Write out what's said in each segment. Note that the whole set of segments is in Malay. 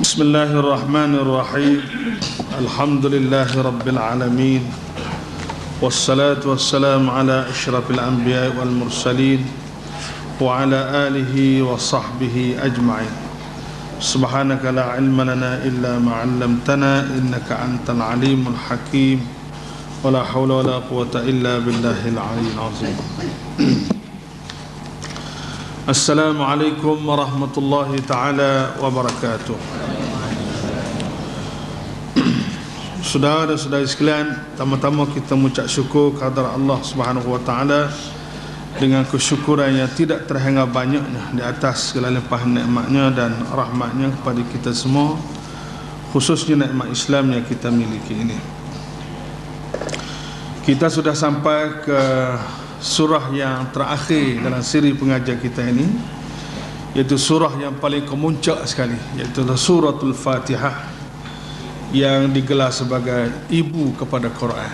Bismillahirrahmanirrahim. Alhamdulillahi rabbil alamin. Wassalatu wassalamu ala asyrafil anbiya wal mursalin wa ala alihi wa sahbihi ajma'in. Subhanaka la ilma lana illa ma 'allamtana innaka antal alimul hakim. Wa la hawla wa la quwwata illa billahil aliyyil azim. Assalamualaikum warahmatullahi ta'ala wabarakatuh. Saudara-saudari sekalian, pertama-tama kita mengucap syukur kepada Allah Subhanahu wa taala dengan kesyukuran yang tidak terhingga banyaknya di atas segala limpahan nikmatnya dan rahmatnya kepada kita semua, khususnya nikmat Islam yang kita miliki ini. Kita sudah sampai ke surah yang terakhir dalam siri pengajian kita ini, iaitu surah yang paling kemuncak sekali, iaitu suratul Fatihah, yang digelar sebagai ibu kepada Quran.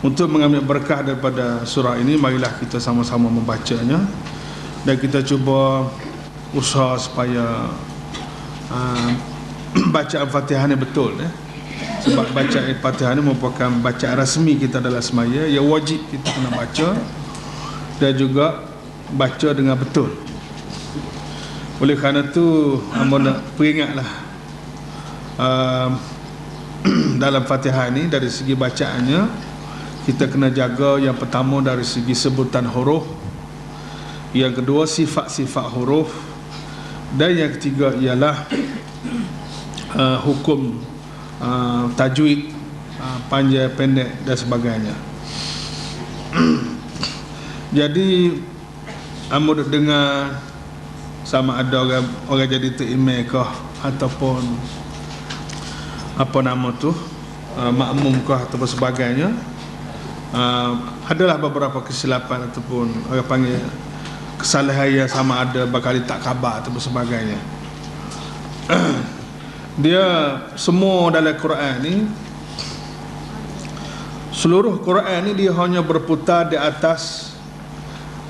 Untuk mengambil berkah daripada surah ini, marilah kita sama-sama membacanya, dan kita cuba usaha supaya bacaan Fatihah ini betul, sebab bacaan Fatihah ini merupakan bacaan rasmi kita dalam semaya, yang wajib kita kena baca dan juga baca dengan betul. Oleh kerana itu, amba nak peringatlah dalam Fatihah ini, dari segi bacaannya kita kena jaga. Yang pertama dari segi sebutan huruf, yang kedua sifat-sifat huruf, dan yang ketiga ialah hukum tajwid, panjang pendek dan sebagainya. Jadi amba dengar sama ada orang jadi terimam kah ataupun apa nama tu, makmum kah ataupun sebagainya, adalah beberapa kesilapan ataupun orang panggil kesalahan yang sama ada bakal tak khabar ataupun sebagainya. Dia semua dalam Quran ni, seluruh Quran ni dia hanya berputar di atas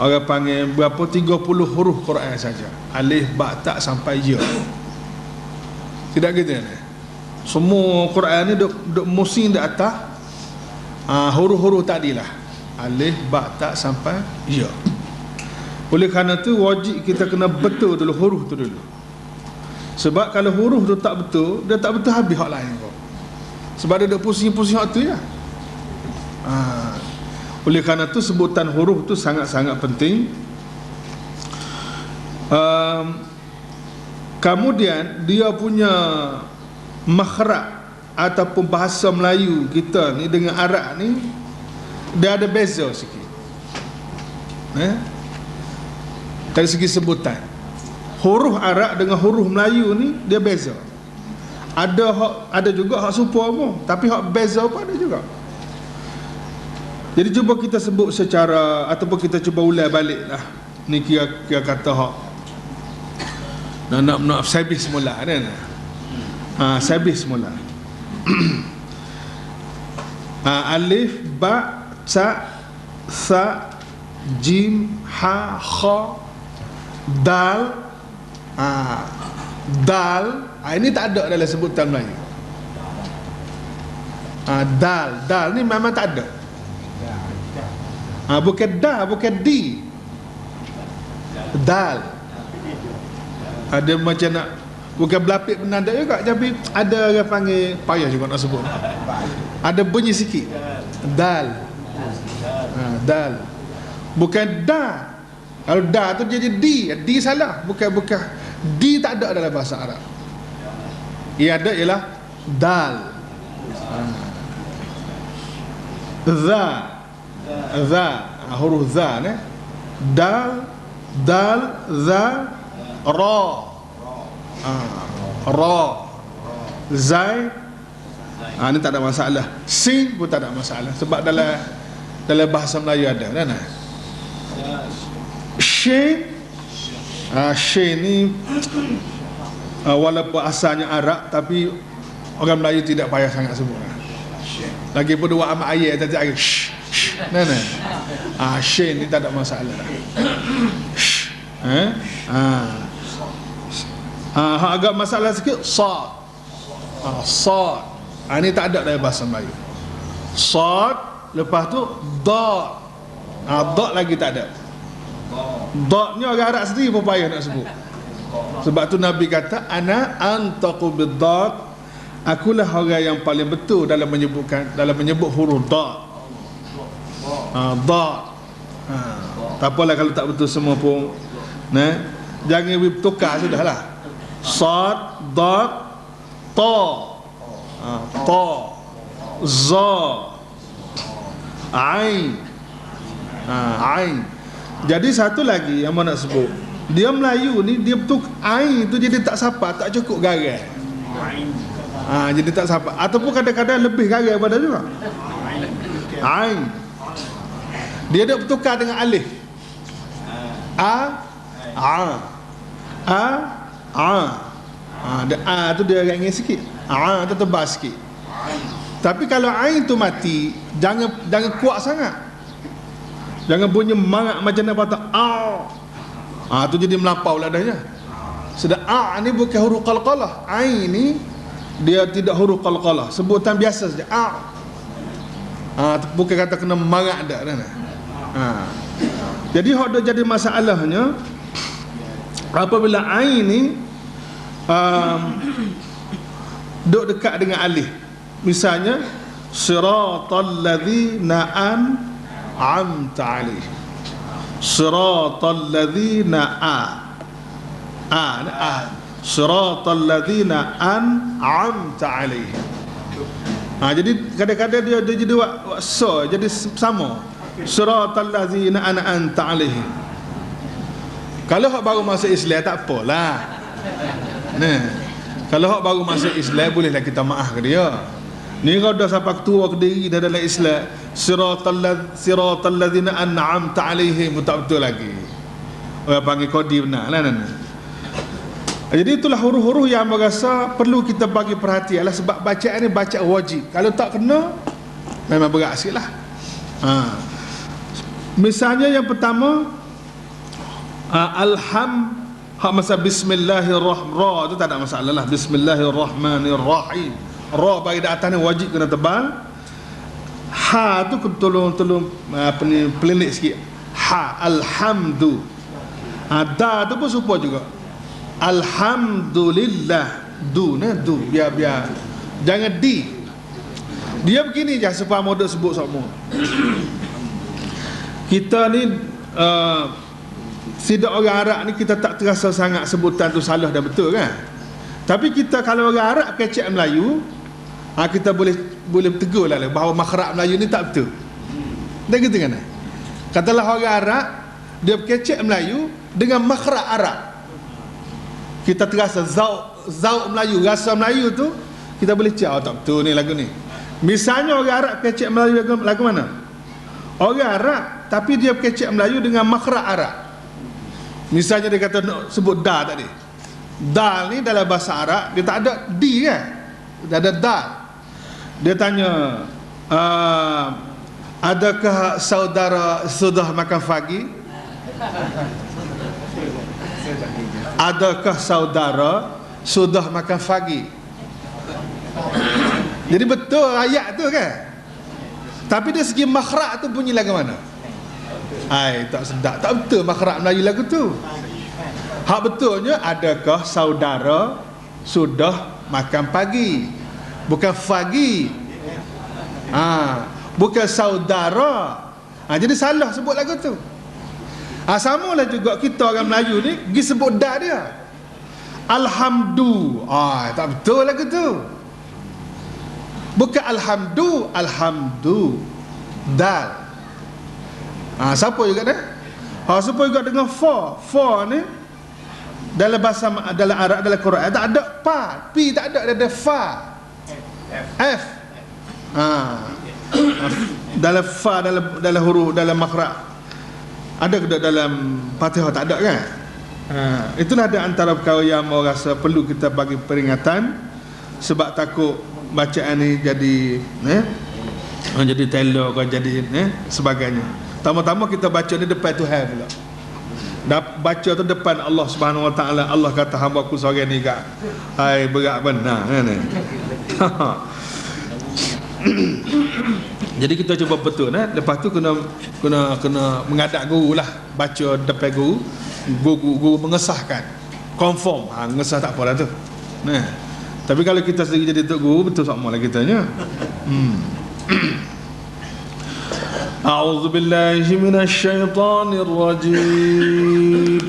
orang panggil berapa 30 huruf Quran saja, alif, ba, ta sampai ya. Tidak gitu ni. Semua Quran ni duk musim di atas huruf-huruf tadilah, alif, ba, ta sampai ya. Oleh kerana tu wajib kita kena betul dulu huruf tu dulu. Sebab kalau huruf tu tak betul, dia tak betul habis hak lain kau. Sebab dia duk pusing-pusing hak tu ya. Oleh kerana tu sebutan huruf tu sangat-sangat penting. Kemudian dia punya makhraj ataupun bahasa Melayu kita ni dengan Arab ni, dia ada beza sikit. Dari segi sebutan, huruf Arab dengan huruf Melayu ni dia beza. Ada juga hak serupa pun, tapi hak beza pun ada juga. Jadi cuba kita sebut secara, ataupun kita cuba ulang baliklah. Ni kira kata hak nak sabis semula kan. Sabis semula. Alif, ba, ta, sa, jim, ha, kha, dal. Dal, ini tak ada dalam sebutan Melayu. Dal ni memang tak ada. Bukan da, bukan di. Dal. Ada macam nak, bukan belapik penanda juga, tapi ada orang panggil, payah juga nak sebut, ada bunyi sikit. Dal. Dal. Bukan da. Kalau da tu jadi di. Di salah. Bukan. Di tak ada dalam bahasa Arab. Ia ada ialah dal. Za. Huruf za ni. Dal, za, ra. Ra. Zai. Ni tak ada masalah. Sin pun tak ada masalah. Sebab dalam bahasa Melayu ada kan? Shin. Shin ni walaupun asalnya Arab, tapi orang Melayu tidak payah sangat sebut. Lagipun dua amat ayat tadi ayat Shin ni tak ada masalah. Agak masalah sikit sad. Sad. Ini tak ada dalam bahasa Melayu. Sad, lepas tu dad. Dad lagi tak ada. Dadnya orang Arab sendiri pun payah nak sebut. Sebab tu Nabi kata ana antaqu bid-dad, akulah orang yang paling betul dalam menyebut huruf dad. Dad. Tak apalah kalau tak betul semua pun. Jangan bertukar sudahlah. Sad, dad, ta. Ta, za, ain. Ain. Jadi satu lagi yang mau nak sebut, dia Melayu ni dia betul ain tu jadi tak sapa, tak cukup garai. Jadi tak sapa, ataupun kadang-kadang lebih garai pada juga. Ain. Dia ada bertukar dengan alif. Ada tu dia agak ngis sikit. Tu tebal sikit. Tapi kalau ain tu mati, jangan kuat sangat. Jangan bunyi mangak macam mana patah tu jadi melampau ladahnya. Sedang ni bukan huruf qalqalah. Ain ni dia tidak huruf qalqalah, sebutan biasa saja. Bukan kata kena mangak dak dah. Jadi hak dah jadi masalahnya apabila ain ni duk dekat dengan alif. Misalnya siratal ladzina an'amta alaihim. Siratal ladzina siratal ladzina an'amta alaihim. Jadi kadang-kadang dia jadi buat so, jadi sama. Siratal ladzina an'amta alaihim. Kalau hak baru masuk Islam tak apalah. Kalau hak baru masuk Islam bolehlah kita maaf ke dia. Ni kalau dah sampai tua ke diri dah dalam Islam, siratal ladzina an'amta alaihim, tak betul lagi. Orang panggil kodi benar lah. Jadi itulah huruf-huruf yang berasa perlu kita bagi perhatian lah, sebab bacaan ni bacaan wajib. Kalau tak kena memang berat sikit lah. Misalnya yang pertama hak masa bismillahirrahmanirrahim tu tak ada masalah lah. Bismillahirrahmanirrahim. Ra bagi di atas ni wajib kena tebal. Ha tu tolong pelinik sikit. Ha, alhamdu. Da tu pun serupa juga. Alhamdulillah. Du biar jangan di. Dia begini je supaya mudah sebut semua. Kita ni tidak orang Arab ni kita tak terasa sangat sebutan tu salah dan betul kan. Tapi kita kalau orang Arab kecek Melayu, kita boleh tegur lah bahawa makhraj Melayu ni tak betul. Dah gitu kan? Katalah orang Arab dia kecek Melayu dengan makhraj Arab. Kita terasa zauk Melayu, rasa Melayu tu kita boleh cakap tak betul ni lagu ni. Misalnya orang Arab kecek Melayu lagu mana? Orang Arab tapi dia kecek Melayu dengan makhraj Arab. Misalnya dia kata nak sebut dal tadi. Dal ni dalam bahasa Arab dia tak ada di kan? Dia ada dal. Dia tanya adakah saudara sudah makan pagi? Adakah saudara sudah makan pagi? Jadi betul ayat tu kan? Tapi dari segi makhraj tu bunyi lagu mana? Tak sedap. Tak betul makhraj Melayu lagu tu. Hak betulnya adakah saudara sudah makan pagi, bukan pagi. Bukan saudara. Jadi salah sebut lagu tu. Samalah juga kita orang Melayu ni pergi sebut dah dia. Alhamdu. Tak betul lagu tu. Bukan alhamdu dal. Siapa juga dah? Siapa juga dengan fa ni dalam bahasa dalam Arab dalam Quran tak ada pa, pi tak ada, ada fa. F. Dalam fa dalam huruf dalam makhraj. Ada ke dalam Fatihah tak ada kan? Itulah ada antara perkara yang orang rasa perlu kita bagi peringatan, sebab takut bacaan ni jadi jadi telur ke jadi sebagainya. Tama-tama kita baca ni depan Tuhan pula. baca tu depan Allah Subhanahu Wa Taala, Allah kata hamba aku seorang ni kak, hai berat benar kan. Jadi kita cuba betul lepas tu kena mengadap guru lah, baca depan guru mengesahkan, confirm, mengesah tak apalah tu. Tapi kalau kita sendiri jadi tok guru, betul sama lah kitanya. A'udzu billahi minasy syaithanir rajim.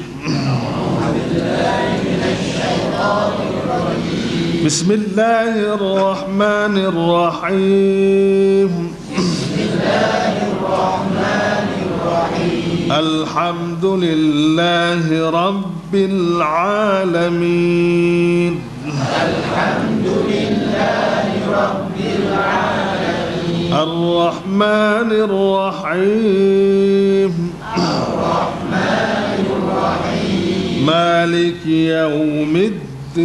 Bismillahirrahmanirrahim. Alhamdulillahi rabbil alamin. Alhamdulillahi rabbil alamin. Ar-Rahmanir Rahim. Ar-Rahmanir Rahim. Maliki yaumiddin.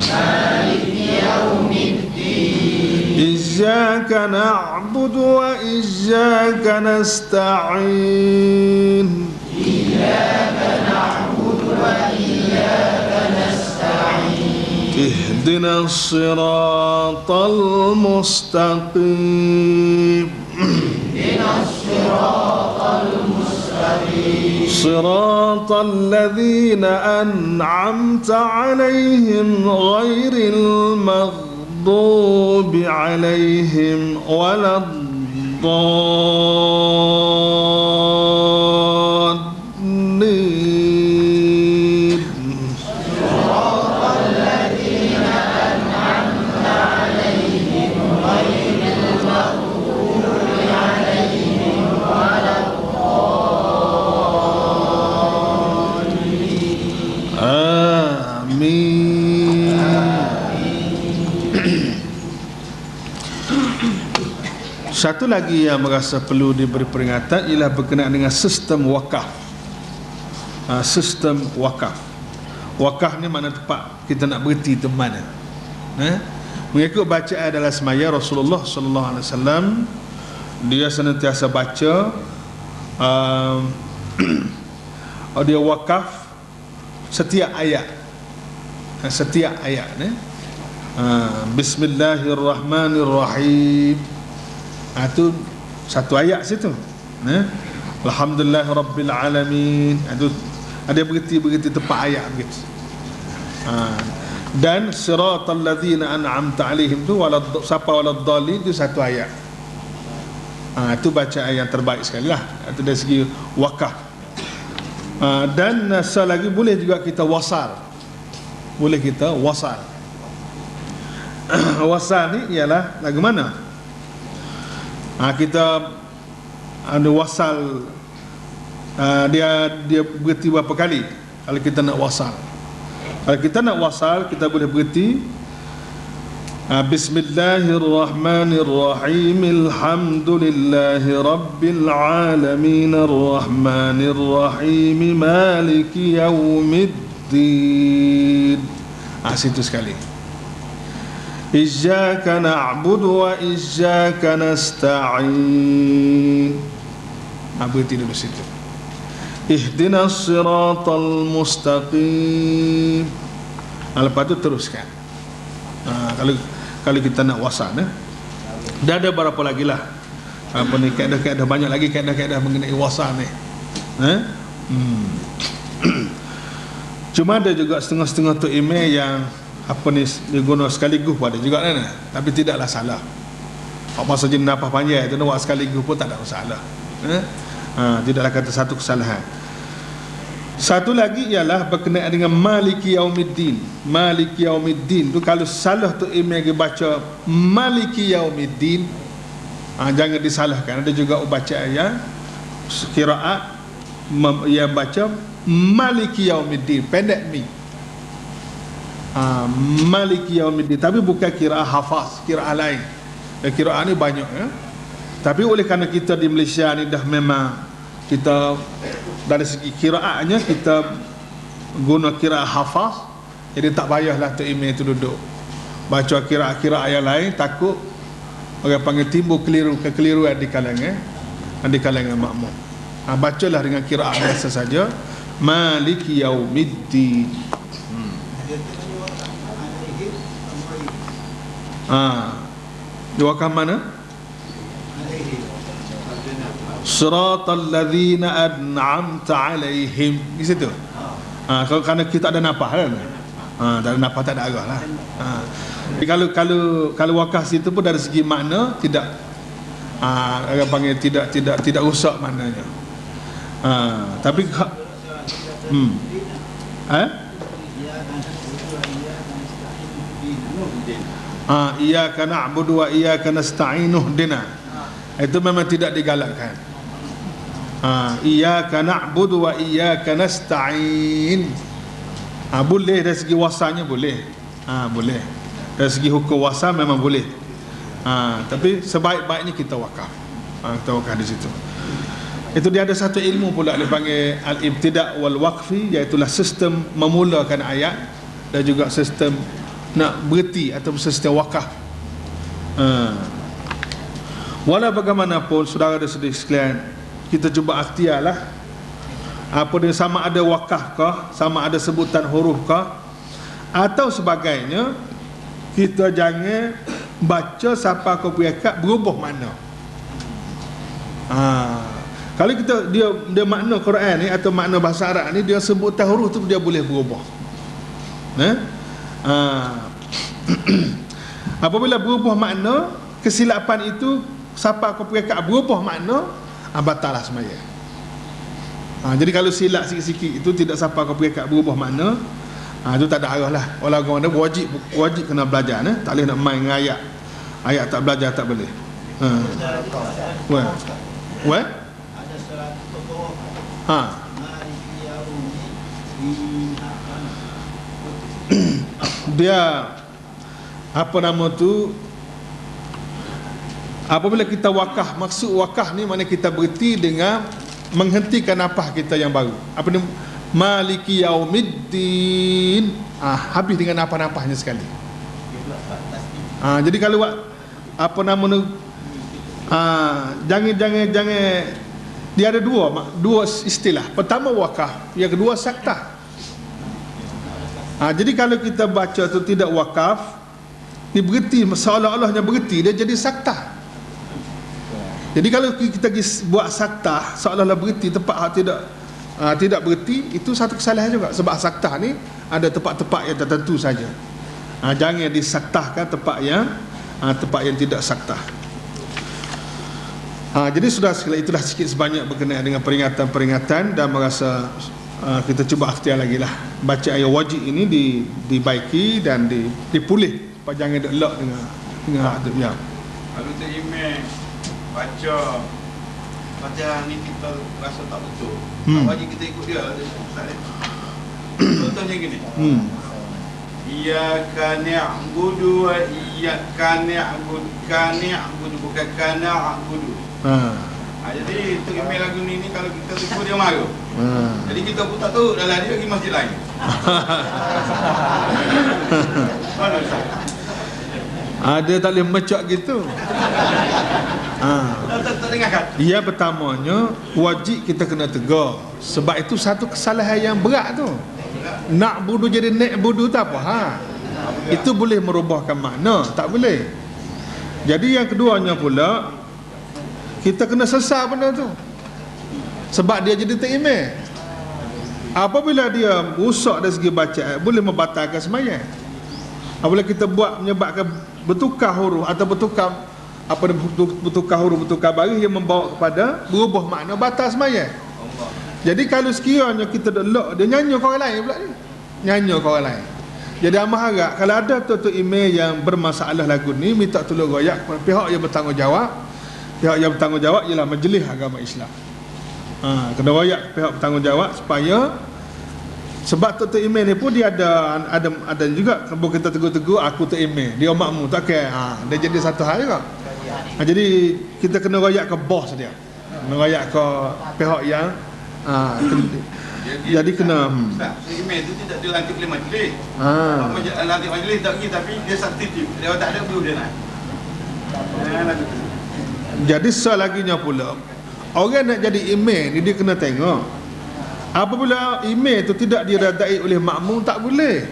Maliki yaumiddin. Iyyaka na'budu wa iyyaka nasta'in. Iyyaka na'budu wa iyyaka nasta'in. اهدنا الصراط المستقيم. اهدنا الصراط المستقيم. صراط الذين أنعمت عليهم غير المغضوب عليهم ولا الضالين. Satu lagi yang merasa perlu diberi peringatan ialah berkenaan dengan sistem wakaf. Sistem wakaf. Wakaf ni mana tempat kita nak berhenti tu mana? Mengikut bacaan dalam semaya Rasulullah sallallahu alaihi wasallam, dia senantiasa baca dia wakaf setiap ayat. Setiap ayat Bismillahirrahmanirrahim. Itu satu ayat situ. Alhamdulillah rabbil alamin. Itu ada berhenti tepat ayat begitu. Dan siratal ladzina an'amta alaihim tu siapa waladdallin itu satu ayat. Itu bacaan yang terbaik sekali lah. Itu dari segi wakaf. Dan selagi boleh juga kita wasal. Boleh kita wasal. Wasal ni ialah lagu mana? Kita ada wasal, dia berhenti berapa kali kalau kita nak wasal. Kalau kita nak wasal, kita boleh berhenti Bismillahirrahmanirrahim. Alhamdulillahi rabbil alamin. Ar-Rahmanirrahim. Maliki yaumiddin. Situ sekali. Iyyaka na'budu wa iyyaka nasta'in. Berhenti dulu situ. Ihdinas siratal mustaqim. Lepas tu teruskan. Kalau kita nak wasal dah ada berapa lagi lah kaedah-kaedah, banyak lagi kaedah-kaedah mengenai wasal ni. Cuma ada juga setengah-setengah tu email yang dia guna sekaligus pun ada juga tapi tidaklah salah. Masa jenis nafas panjang tu nak buat sekaligus pun tak ada masalah. Tidaklah kata satu kesalahan. Satu lagi ialah berkenaan dengan Maliki Yaumiddin. Maliki Yaumiddin tu kalau salah tu imam baca Maliki Yaumiddin, jangan disalahkan. Ada juga bacaan yang qiraat yang baca Maliki Yaumiddin, pendek mi. Maliki Yaumiddin, tapi bukan qiraat hafaz, qiraat lain. Qiraat ni banyak Tapi oleh kerana kita di Malaysia ni dah memang kita dari segi qiraatnya kita guna qiraat hafaz, jadi tak payahlah tu imam tu duduk baca qiraat-qiraat yang lain, takut orang panggil timbul kekeliruan di kalangan makmum. Bacalah dengan qiraat biasa saja. Maliki yaumiddin. Di wakaf mana? Siratal ladzina an'amta alaihim. Di situ. Kalau kerana kita ada nafas kan? Tak ada nafas, tak ada arah lah. Jadi kalau wakaf situ pun dari segi makna tidak, orang panggil tidak rusak maknanya. Tapi iyyaka na'budu wa iyyaka nasta'inu dina. Itu memang tidak digalakkan. Iyyaka na'budu wa iyyaka nasta'in. Boleh dari segi wasanya boleh. Boleh. Dari segi hukum wasa memang boleh. Tapi sebaik-baiknya kita wakaf. Kita wakaf di situ. Itu dia ada satu ilmu pula dipanggil al-ibtida' wal waqfi, iaitu sistem memulakan ayat dan juga sistem nak berhenti atau sistem wakaf. Walau bagaimanapun saudara dan saudari sekalian, kita cuba ikhtiarlah apa dia, sama ada wakaf kah, sama ada sebutan huruf kah atau sebagainya, kita jangan baca siapa kau punya kat berubah makna. Kalau kita dia makna Quran ni atau makna bahasa Arab ni, dia sebutan huruf tu dia boleh berubah. Apabila berubah makna, kesilapan itu siapa kau punya kat berubah makna, batallah sembahyang. Jadi kalau silap sikit-sikit itu tidak siapa kau punya kat berubah makna, itu tak ada arah lah. Walaupun ada wajib kena belajar, tak boleh nak main dengan ayat tak belajar tak boleh. Dia apa nama tu, apabila kita wakaf, maksud wakaf ni mana kita berhenti dengan menghentikan nafas kita yang baru. Apa ni? Maliki yaumiddin. Habis dengan nafas-nafasnya sekali. Jadi kalau apa nama tu, jangan dia ada dua istilah. Pertama wakaf, yang kedua saktah. Jadi kalau kita baca tu tidak wakaf, ni berhenti, seolah-olahnya berhenti, dia jadi saktah. Jadi kalau kita buat saktah seolah-olah berhenti, tempat tidak berhenti, itu satu kesalahan juga. Sebab saktah ni ada tempat-tempat yang tertentu saja. Jangan disaktahkan tempat yang tidak saktah. Jadi sudah sekali itulah sikit sebanyak berkenaan dengan peringatan-peringatan, dan merasa kita cuba ikhtiar lagi lah baca ayat wajib ini dibaiki dan dipulih, jangan delak dengan adab ya. Kalau tak email baca ni kita rasa tak betul, wajib kita ikut dia. Contohnya gini, iyyaka na'budu wa iyyaka na'budu, bukan kana na'budu. Jadi untuk email lagu ni kalau kita tipu dia marah. Jadi kita pun tak tahu dalam dia pergi masjid lain. Ada tak boleh mecak gitu. Tak dengar kan? Ia pertamanya wajib kita kena tegur. Sebab itu satu kesalahan yang berat tu. Nak budu jadi nak budu tak apa. Itu boleh merubahkan makna, tak boleh. Jadi yang keduanya pula, kita kena sesar benda tu. Sebab dia jadi terimeh. Apabila dia rusak dari segi bacaan, boleh membatalkan sembahyang. Apabila kita buat menyebabkan bertukar huruf atau bertukar huruf, bertukar baris yang membawa kepada berubah makna, batal sembahyang. Jadi kalau sekiranya kita delok, dia nyanyi ke orang lain pula ni. Nyanyi ke orang lain. Jadi amat harap kalau ada tuan-tuan email yang bermasalah lagu ni, minta tolong royak kepada pihak yang bertanggungjawab. Pihak yang bertanggungjawab ialah Majlis Agama Islam. Kena royak pihak bertanggungjawab supaya, sebab tuan-tuan email ni pun dia ada juga kalau kita tegur-tegur, aku tu email dia makmu tak kira, dia jadi satu hal juga. Jadi kita kena royak ke bos dia, kena royak ke pihak yang jadi kena email tu tidak dilantik oleh majlis. Lantik majlis tak pergi, tapi dia substitute. Dia tak ada perlu dia nak. Jadi selaginya pula, Orang nak jadi imam ni dia kena tengok. Apabila imam tu tidak diredai oleh makmum, tak boleh.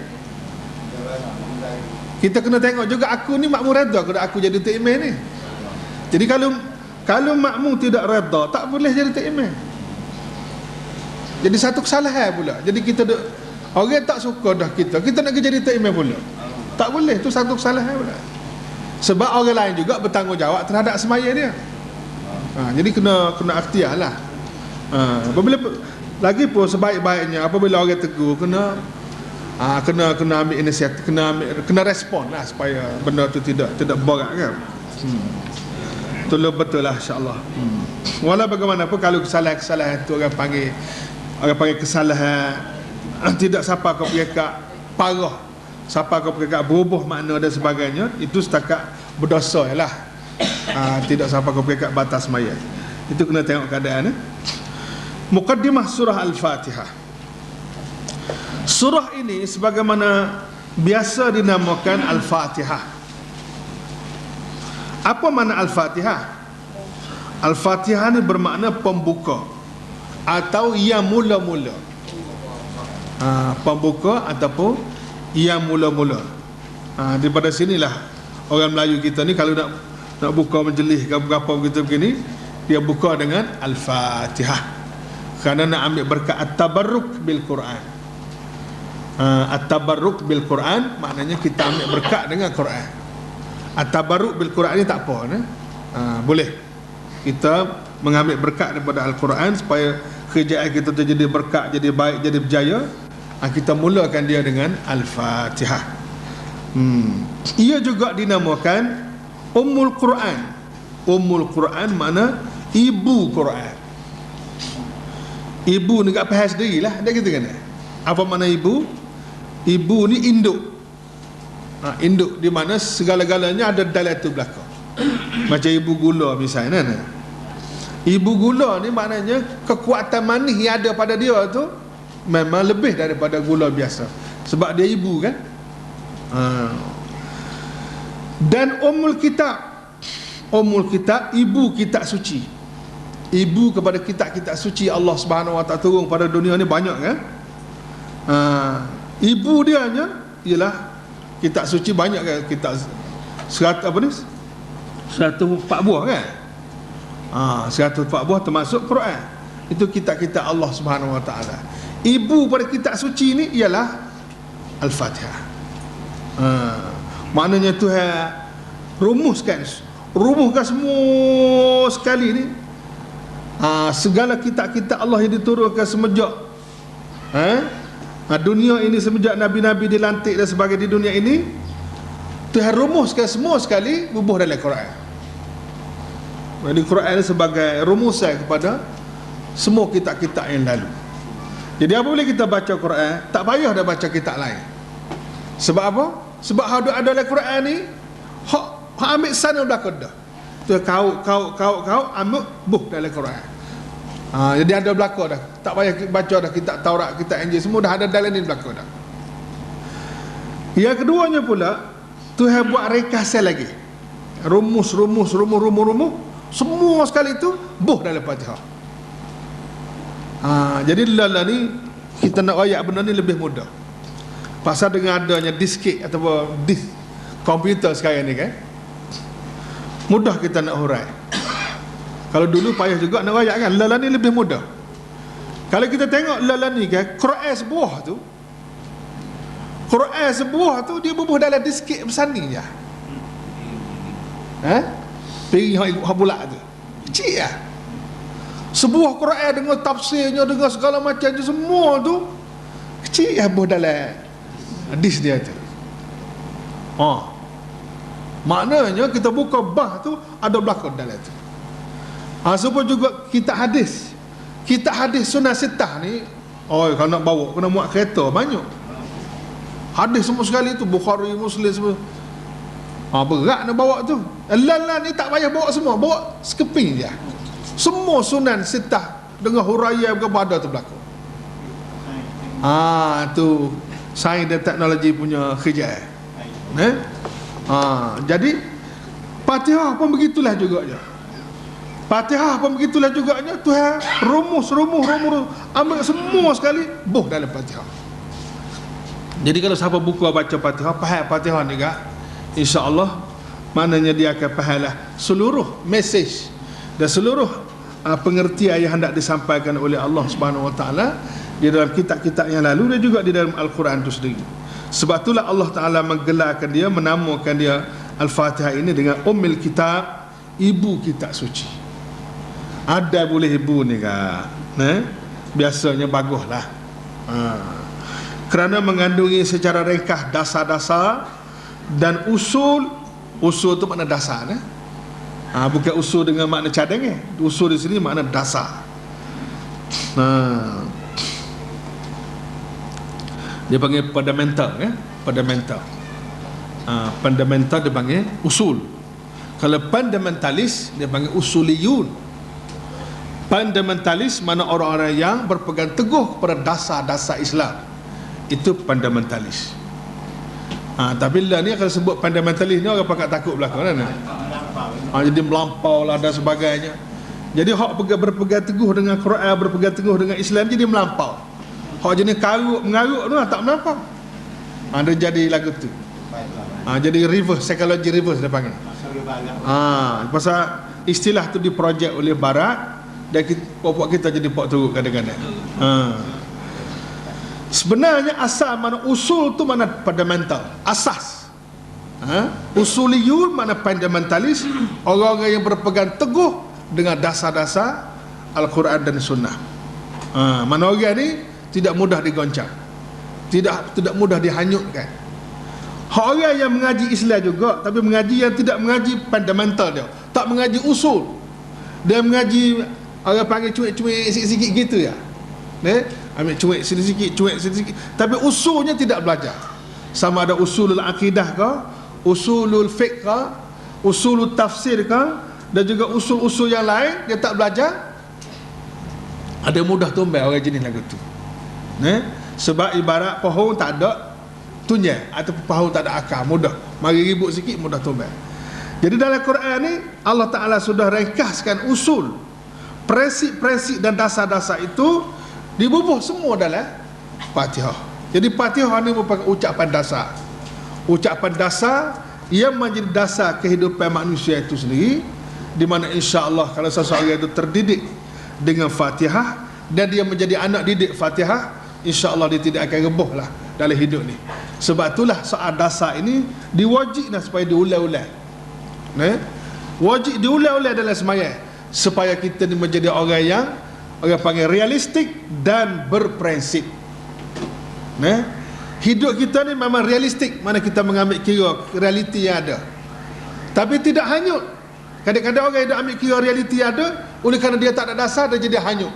Kita kena tengok juga aku ni makmum redha ke aku jadi tok imam ni. Jadi kalau makmum tidak redha, tak boleh jadi tok imam. Jadi satu kesalahan pula. Jadi kita orang tak suka dah kita nak jadi tok imam pula. Tak boleh, tu satu kesalahan pula. Sebab orang lain juga bertanggungjawab terhadap sembahyang dia. Jadi kena ikhtiar lah. Apabila lagi pun sebaik-baiknya apabila orang tegur kena ambil inisiatif, kena respon lah supaya benda tu tidak berat kan. Betul lah insya-Allah. Walau bagaimanapun kalau kesalahan-kesalahan tu orang panggil kesalahan tidak sampai ke peringkat parah, sampai ke peringkat berubah makna dan sebagainya, itu setakat berdosa lah. Tidak sampai ke peringkat batas mayat. Itu kena tengok keadaan. Muqaddimah surah Al-Fatihah. Surah ini sebagaimana biasa dinamakan Al-Fatihah. Apa makna Al-Fatihah? Al-Fatihah ni bermakna pembuka atau yang mula-mula. Pembuka ataupun yang mula-mula. Daripada sinilah orang Melayu kita ni kalau nak buka majlis apa begitu begini, dia buka dengan Al-Fatihah. Kerana nak ambil berkat at-tabarruk bil Quran. At-tabarruk bil Quran maknanya kita ambil berkat dengan Quran. At-tabarruk bil Quran ni tak apa ni. Boleh kita mengambil berkat daripada Al-Quran supaya kerjaan kita tu jadi berkat, jadi baik, jadi berjaya. Kita mulakan dia dengan Al-Fatihah. Ia juga dinamakan Ummul Quran. Ummul Quran makna ibu Quran. Ibu ni tak faham sendirilah dia kata kan. Apa makna ibu? Ibu ni induk. Induk di mana segala-galanya ada dalam tu belakang. Macam ibu gula misalnya. Ibu gula ni maknanya kekuatan manis yang ada pada dia tu memang lebih daripada gula biasa. Sebab dia ibu kan. Dan Ummul Kitab ibu kitab suci. Ibu kepada kitab-kitab suci Allah Subhanahu Wa Taala turun pada dunia ni banyak kan. Ibu dia nya ialah kitab suci banyak kan, kitab 100 apa ni? 104 buah kan. 104 buah termasuk Quran. Itu kitab-kitab Allah Subhanahu Wa Taala. Ibu pada kitab suci ni ialah Al-Fatihah. Maknanya Tuhan rumuskan semua sekali ni. Segala kitab-kitab Allah yang diturunkan semenjak dunia ini, semenjak Nabi-Nabi dilantik dan sebagainya di dunia ini, Tuhan rumuskan semua sekali bubuh dalam Quran. Jadi Quran ini sebagai rumusan kepada semua kitab-kitab yang lalu. Jadi apabila kita baca Quran, tak payah dah baca kitab lain. Sebab apa? Sebab ada dalam Quran ni hak ambil sana belakang dah. Tu kau ambil buh dalam Quran. Jadi ada belakang dah. Tak payah baca dah kitab Taurat, kitab Injil, semua dah ada dalam ni belakang dah. Yang keduanya pula, Tuhan buat rekasan lagi. Rumus semua sekali tu buh dalam Fatihah. Jadi lala ni kita nak ayat benda ni lebih mudah. Pasal dengan adanya diskit ataupun disk komputer sekarang ni kan, mudah kita nak hurai. Kalau dulu payah juga nak rayak kan. Lala ni lebih mudah. Kalau kita tengok lala ni kan, Quran sebuah tu dia bubuh dalam diskit besar ni je. Pergi hak bulat tu kecil lah. Sebuah Quran dengan tafsirnya, dengan segala macam tu semua tu kecil lah bubuh dalam disk dia tu. Maknanya kita buka bah tu ada belakang dalam tu. Supaya juga kitab hadis sunnah sittah ni, kalau nak bawa kena muat kereta banyak. Hadis semua sekali tu, Bukhari, Muslim semua. Berat nak bawa tu. Lala ni tak payah bawa semua, bawa sekeping je. Semua sunan sittah dengan huraian kepada tu belakang. Tu sains dan teknologi punya kerja. Jadi Fatihah pun begitulah juga je. Fatihah pun begitulah juganya. Tuhan rumus ambil semua sekali dalam Fatihah. Jadi kalau siapa buka baca Fatihah, faham Fatihah ni kak, insya-Allah maknanya dia akan fahamlah seluruh mesej dan seluruh pengertian yang hendak disampaikan oleh Allah Subhanahu wa taala di dalam kitab-kitab yang lalu dan juga di dalam Al-Quran itu sendiri. Sebab itulah Allah Taala menggelarkan dia, menamakan dia Al-Fatihah ini dengan Ummul Kitab, ibu kitab suci. Ada boleh ibu ni kak, biasanya baguslah. Kerana mengandungi secara ringkas dasar-dasar dan usul tu makna dasar, bukan usul dengan makna cadang. Usul di sini makna dasar. Dia panggil fundamental, fundamental. Fundamental dia panggil usul. Kalau fundamentalis dia panggil usuliyun. Fundamentalis mana orang-orang yang berpegang teguh kepada dasar-dasar Islam, itu fundamentalis. Tapi lah ni kalau sebut fundamentalis ni orang pakat takut belakang kan. Jadi melampau lah dan sebagainya. Jadi hak berpegang teguh dengan Quran, berpegang teguh dengan Islam, jadi melampau. Hak jenis mengarut tu tak melampau. Dia jadi lagu tu. Jadi reverse, psikologi reverse dia panggil. Pasal istilah tu diprojek oleh Barat dan puak kita jadi puak teruk kadang-kadang. Sebenarnya asal mana usul tu mana fundamental, asas. Usuliyun mana fundamentalis, orang-orang yang berpegang teguh dengan dasar-dasar Al-Quran dan Sunnah. Mana orang ni tidak mudah digoncang, tidak mudah dihanyutkan. Orang yang mengaji Islam juga, tapi mengaji yang tidak mengaji fundamental dia, tak mengaji usul, dia mengaji orang panggil cuik-cuik sikit-sikit gitu ya. Ambil cuik sikit-sikit, tapi usulnya tidak belajar. Sama ada usulul akidah ke, usulul fiqh ke, usulul tafsir ke, dan juga usul-usul yang lain dia tak belajar. Ada mudah tumbal orang jenis lagu tu. Sebab ibarat pohon tak ada tunjang atau pohon tak ada akar, mudah mari ribut sikit mudah tumbal. Jadi dalam Quran ni Allah Ta'ala sudah ringkaskan usul, prinsip-prinsip dan dasar-dasar itu dibubuh semua dalam Fatihah. Jadi Fatihah ni merupakan ucapan dasar. Ucapan dasar yang menjadi dasar kehidupan manusia itu sendiri, di mana insya-Allah kalau seseorang itu terdidik dengan Fatihah dan dia menjadi anak didik Fatihah, insya-Allah dia tidak akan rebuhlah dalam hidup ni. Sebab itulah soal dasar ini diwajibkan supaya diulang-ulang. Wajib diulang-ulang dalam sembahyang supaya kita ni menjadi orang yang orang panggil realistik dan berprinsip. Hidup kita ni memang realistik, mana kita mengambil kira realiti yang ada, tapi tidak hanyut. Kadang-kadang orang yang ambil kira realiti yang ada, oleh kerana dia tak ada dasar, dia jadi hanyut.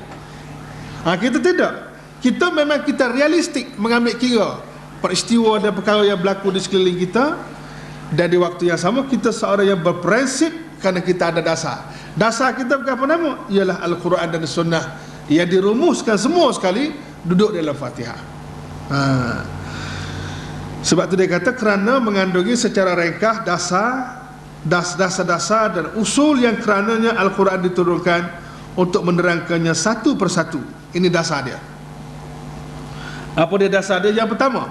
Kita tidak. Kita memang kita realistik mengambil kira peristiwa dan perkara yang berlaku di sekeliling kita, dan di waktu yang sama kita seorang yang berprinsip kerana kita ada dasar. Dasar kita bukan apa nama? Ialah Al-Quran dan Sunnah yang dirumuskan semua sekali duduk dalam Fatihah. Sebab tu dia kata kerana mengandungi secara ringkas dasar-dasar dan usul yang kerananya Al-Quran diturunkan untuk menerangkannya satu persatu. Ini dasar dia. Apa dia dasar dia? Yang pertama,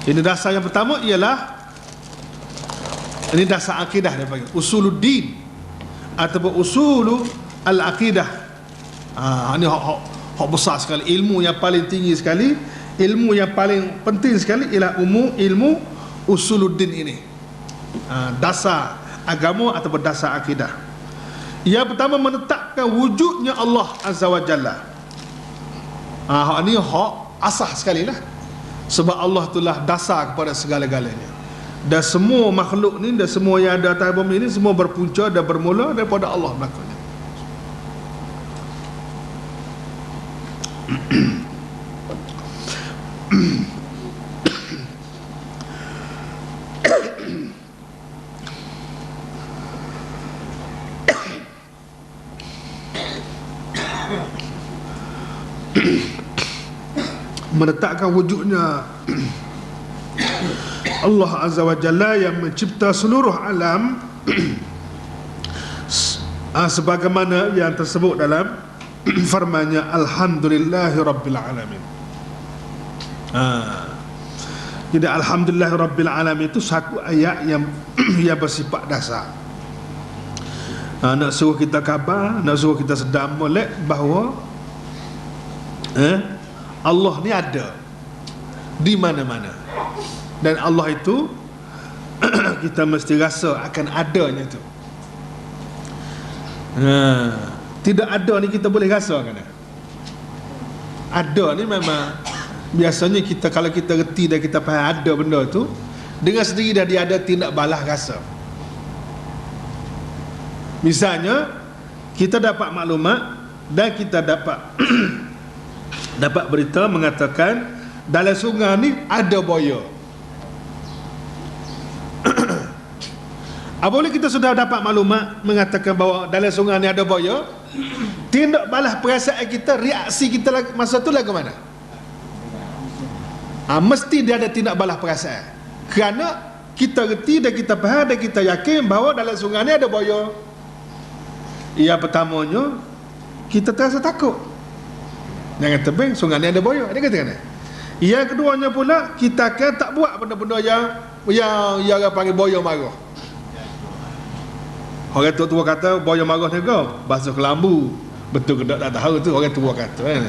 ini dasar yang pertama ialah, ini dasar akidah dia panggil usuluddin ataupun usulu al-aqidah. Ini hak besar sekali, ilmu yang paling tinggi sekali, ilmu yang paling penting sekali ialah ilmu usuluddin ini. Dasar agama ataupun dasar akidah. Yang pertama menetapkan wujudnya Allah Azza wa Jalla. Hak ni hak asas sekali lah. Sebab Allah itulah dasar kepada segala-galanya. Dan semua makhluk ni dan semua yang ada atas bumi ni semua berpunca dan bermula daripada Allah belakangnya. Menetapkan wujudnya Allah Azza wa Jalla yang mencipta seluruh alam sebagaimana yang tersebut dalam firman-Nya alhamdulillahirabbil alamin. Jadi alhamdulillahirabbil alamin itu satu ayat yang yang bersifat dasar. Nak suruh kita khabar, nak suruh kita sedar molek bahawa Allah ni ada di mana-mana, dan Allah itu kita mesti rasa akan adanya itu. Tidak ada ni kita boleh rasa kan? Ada ni memang biasanya kita, kalau kita reti dan kita faham ada benda tu, dengan sendiri dah dia ada tindak balas rasa. Misalnya kita dapat maklumat dan kita dapat dapat berita mengatakan dalam sungai ni ada buaya. Apabila kita sudah dapat maklumat mengatakan bahawa dalam sungai ni ada buaya, tindak balas perasaan kita, reaksi kita masa tu lagu mana? Mesti dia ada tindak balas perasaan, kerana kita reti dan kita faham dan kita yakin bahawa dalam sungai ni ada buaya. Yang pertamanya, kita terasa takut. Jangan tebing, sungai ni ada buaya, dia kata kan? Yang keduanya pula, kita akan tak buat benda-benda yang orang panggil buaya marah. Orang tua-tua kata buaya marah ni kau basuh kelambu. Betul ke tak tahu tu orang tua kata kan.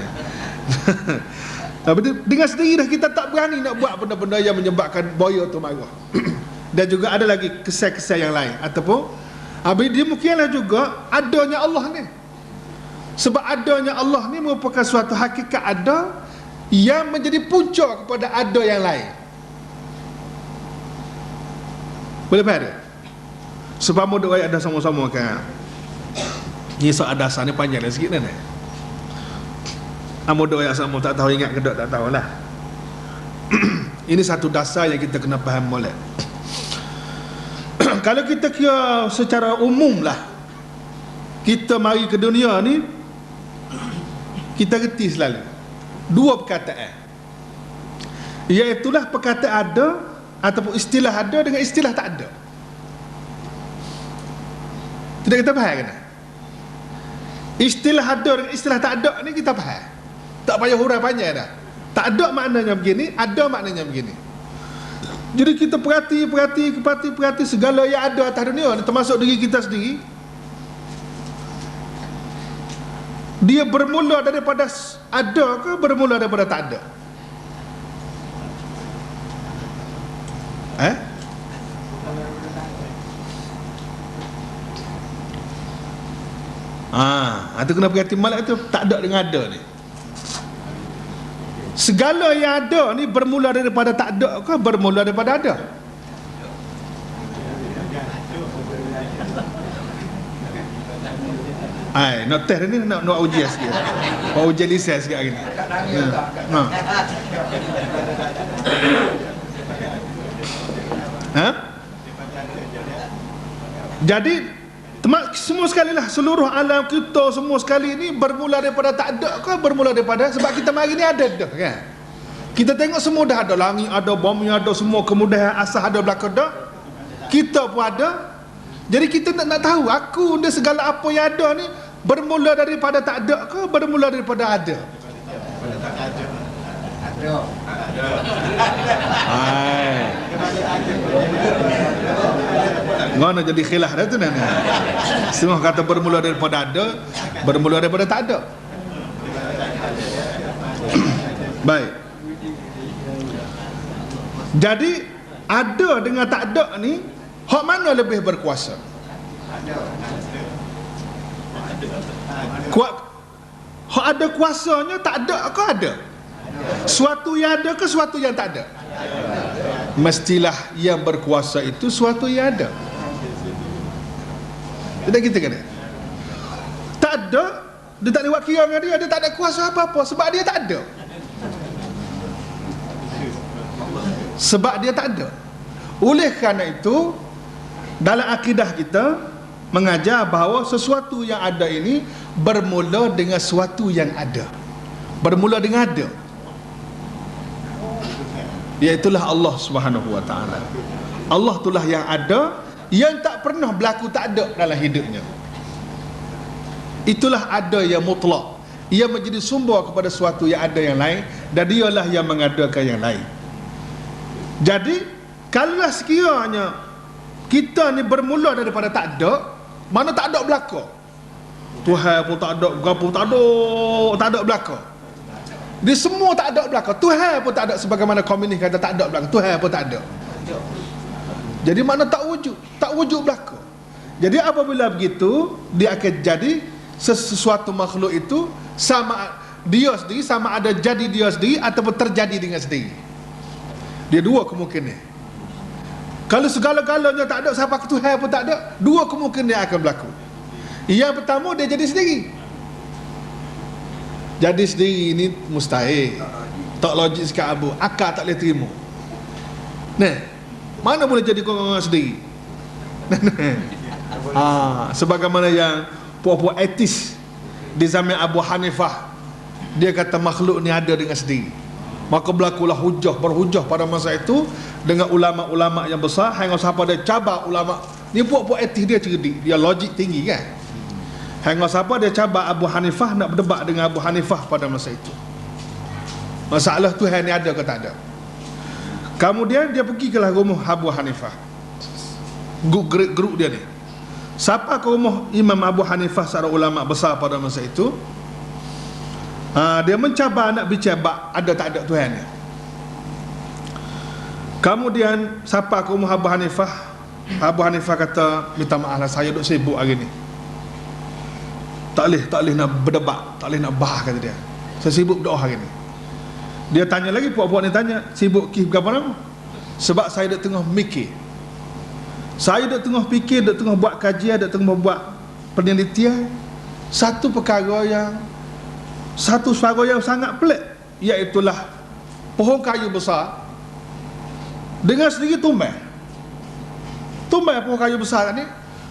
Dengan sendiri dah kita tak berani nak buat benda-benda yang menyebabkan buaya tu marah. Dan juga ada lagi kesan-kesan yang lain, ataupun demikianlah juga adanya Allah ni. Sebab adanya Allah ni merupakan suatu hakikat ada yang menjadi punca kepada ada yang lain. Boleh faham tak? Sebab mudah ayat ada sama-sama kan. Ni soal dasar ni panjang dah sikit kan. Mudah ayat sama tak tahu ingat ke tak tahulah. Ini satu dasar yang kita kena faham molek. Kalau kita kira secara umum lah, kita mari ke dunia ni, kita reti selalu dua perkataan, iaitulah perkataan ada ataupun istilah ada dengan istilah tak ada. Tidak kita faham kan? Istilah ada dengan istilah tak ada ni kita faham, tak payah huraian panjang dah. Tak ada maknanya begini, ada maknanya begini. Jadi kita perhati segala yang ada atas dunia, termasuk diri kita sendiri. Dia bermula daripada ada ke bermula daripada tak ada? Itu kena perhati malak tu, tak ada dengan ada ni. Segala yang ada ni bermula daripada tak ada ke bermula daripada ada? Nak test ni, nak ujian sikit. Ujian lisan sikit hari ni. Jadi semua sekali lah, seluruh alam kita semua sekali ni bermula daripada tak ada ke bermula daripada, sebab kita mari ni ada dah kan. Kita tengok semua dah ada, langit ada, bumi ada, semua kemudahan asas ada belakang dah. Kita pun ada. Jadi kita nak tahu aku dan segala apa yang ada ni bermula daripada tak ada ke bermula daripada ada? Mana jadi khilaf dah tu nana. Semua kata bermula daripada ada, bermula daripada tak ada. Baik. Jadi ada dengan tak ada ni, hak mana lebih berkuasa? Hak ada kuasanya tak ada ke ada? Suatu yang ada ke suatu yang tak ada? Mestilah yang berkuasa itu suatu yang ada. Tidak kita kena. Tak ada, dia tak boleh buat kira dengan dia tak ada kuasa apa-apa sebab dia tak ada. Sebab dia tak ada. Oleh kerana itu, dalam akidah kita mengajar bahawa sesuatu yang ada ini bermula dengan sesuatu yang ada. Bermula dengan ada. Iaitulah Allah Subhanahu wa taala. Allah itulah yang ada, yang tak pernah berlaku tak ada dalam hidupnya. Itulah ada yang mutlak. Ia menjadi sumber kepada sesuatu yang ada yang lain, dan dialah yang mengadakan yang lain. Jadi kalau sekiranya kita ni bermula daripada tak ada, mana tak ada belaka, Tuhan pun tak ada, berapa pun tak ada belaka. Dia semua tak ada belaka. Tuhan pun tak ada, sebagaimana komunis kata tak ada belaka, Tuhan pun tak ada. Jadi mana tak wujud belaka. Jadi apabila begitu, dia akan jadi sesuatu makhluk itu sama dia sendiri, sama ada jadi dia sendiri ataupun terjadi dengan sendiri. Dia dua kemungkinan. Kalau segala-galanya tak ada, siapa Tuhan pun tak ada, dua kemungkinan akan berlaku. Yang pertama, dia jadi sendiri. Jadi sendiri ini mustahil, tak logik sikit abu, akal tak boleh terima. Nah, mana boleh jadi orang sendiri? Sebagaimana yang puak-puak etis di zaman Abu Hanifah, dia kata makhluk ni ada dengan sendiri. Maka berlakulah berhujah pada masa itu dengan ulama-ulama yang besar, hingga sampai dia cabar ulama ni. Puak-puak etis dia cerdik, dia logik tinggi kan. Hingga sampai dia cabar Abu Hanifah, nak berdebat dengan Abu Hanifah pada masa itu. Masalah Tuhan ni ada ke tak ada. Kemudian dia pergi ke rumah Abu Hanifah, grup dia ni. Siapa ke rumah Imam Abu Hanifah, seorang ulama besar pada masa itu. Dia mencabar nak bicara ada tak ada Tuhan ni. Kemudian siapa ke rumah Abu Hanifah, Abu Hanifah kata, minta maaf lah, saya duk sibuk hari ni, tak boleh nak berdebat, tak boleh nak bahas, kata dia. Saya sibuk berdoa hari ni. Dia tanya lagi, puak-puak ni tanya, sibuk berapa lama? Sebab saya duk tengah mikir. Saya duk tengah fikir, duk tengah buat kajian, duk tengah buat penelitian satu suara yang sangat pelik, iaitulah pohon kayu besar dengan sendiri tumbai pohon kayu besar ni.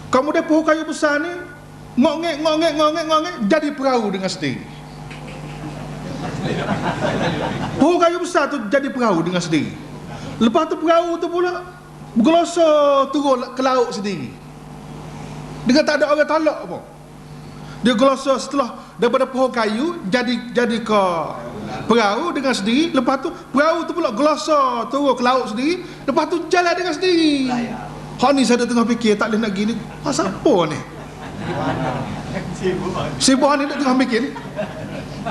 Kemudian pohon kayu besar ni ngongek jadi perahu dengan sendiri. Pohon kayu besar tu jadi perahu dengan sendiri. Lepas tu perahu tu pula bergelosor turun ke laut sendiri, dengan tak ada orang tolak pun. Dia gelosor setelah daripada pohon kayu jadi ke perahu dengan sendiri. Lepas tu perahu tu pula gelosor turun ke laut sendiri. Lepas tu jalan dengan sendiri. Hak ni saya tengah fikir, tak boleh nak gini. Pasal apa ni? Sibuk ni nak tengah fikir ni.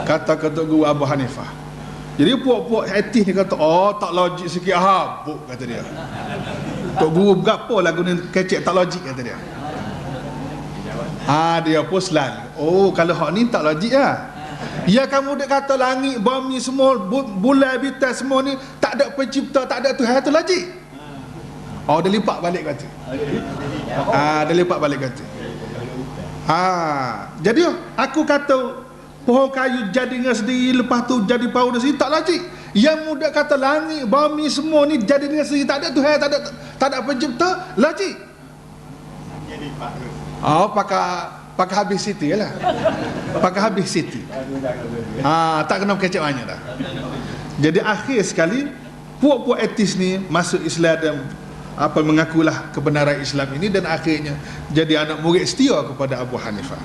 Kata Ketua Guru Abu Hanifah. Jadi puak-puak etis ni kata, oh tak logik sikit, habuk, kata dia. Tok Guru berapa lagu ni kecek tak logik, kata dia. Dia pun selalu, oh kalau hak ni tak logik lah. Ya, kamu dah kata langit, bumi semua, bulan, bintang semua ni tak ada pencipta, tak ada Tuhan, tu logik. Oh, dia lipat balik kata. Dia lipat balik kata. Jadi aku kata pohon kayu jadi dengan sendiri, lepas tu jadi perahu dengan sendiri, tak logik. Yang muda kata langit, bumi semua ni jadi dengan sendiri, tak ada Tuhan, tak ada pencipta, logik. Pakai habis Siti lah. Pakai habis Siti. Tak kena kecek banyak dah. Jadi akhir sekali puak-puak etis ni masuk Islam dan mengakulah kebenaran Islam ini, dan akhirnya jadi anak murid setia kepada Abu Hanifah.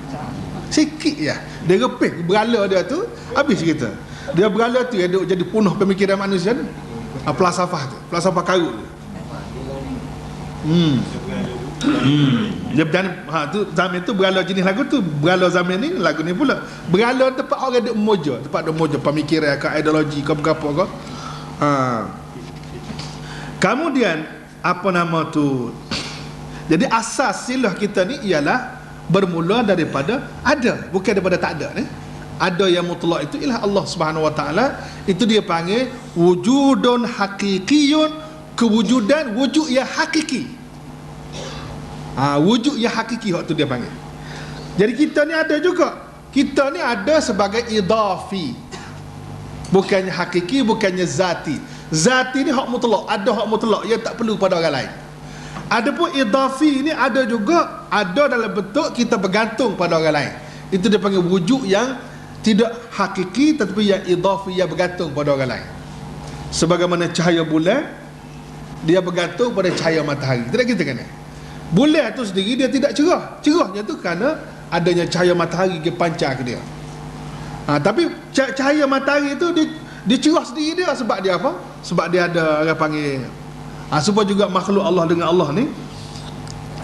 Sikit ya, dia repih berala dia tu, habis cerita. Dia berala tu dia jadi penuh pemikiran manusia ni. Falsafah tu, falsafah karut tu. Dia tu zaman tu berala jenis lagu tu, berala zaman ni lagu ni pula. Berala tempat orang duk memoja, tempat duk memoja pemikiran ke ideologi ke apa ke. Kemudian apa nama tu? Jadi asas silah kita ni ialah bermula daripada ada, bukan daripada tak ada ni. Ada yang mutlak itu ialah Allah Subhanahu Wa Taala. Itu dia panggil wujudun hakikiyun, kewujudan wujud yang hakiki. Wujud yang hakiki waktu dia panggil. Jadi kita ni ada juga. Kita ni ada sebagai idafi, bukannya hakiki, bukannya zati. Zati ni hak mutlak, ada hak mutlak yang tak perlu pada orang lain. Adapun idafi ni ada juga, ada dalam bentuk kita bergantung pada orang lain. Itu dia panggil wujud yang tidak hakiki tetapi yang idafi, yang bergantung pada orang lain. Sebagaimana cahaya bulan, dia bergantung pada cahaya matahari. Tidak kita kan? Bulan tu sendiri dia tidak cerah. Cerahnya tu kerana adanya cahaya matahari ke pancar ke dia. Tapi cahaya matahari itu dia cerah sendiri dia, sebab dia apa? Sebab dia ada orang panggil supaya juga makhluk Allah dengan Allah ni.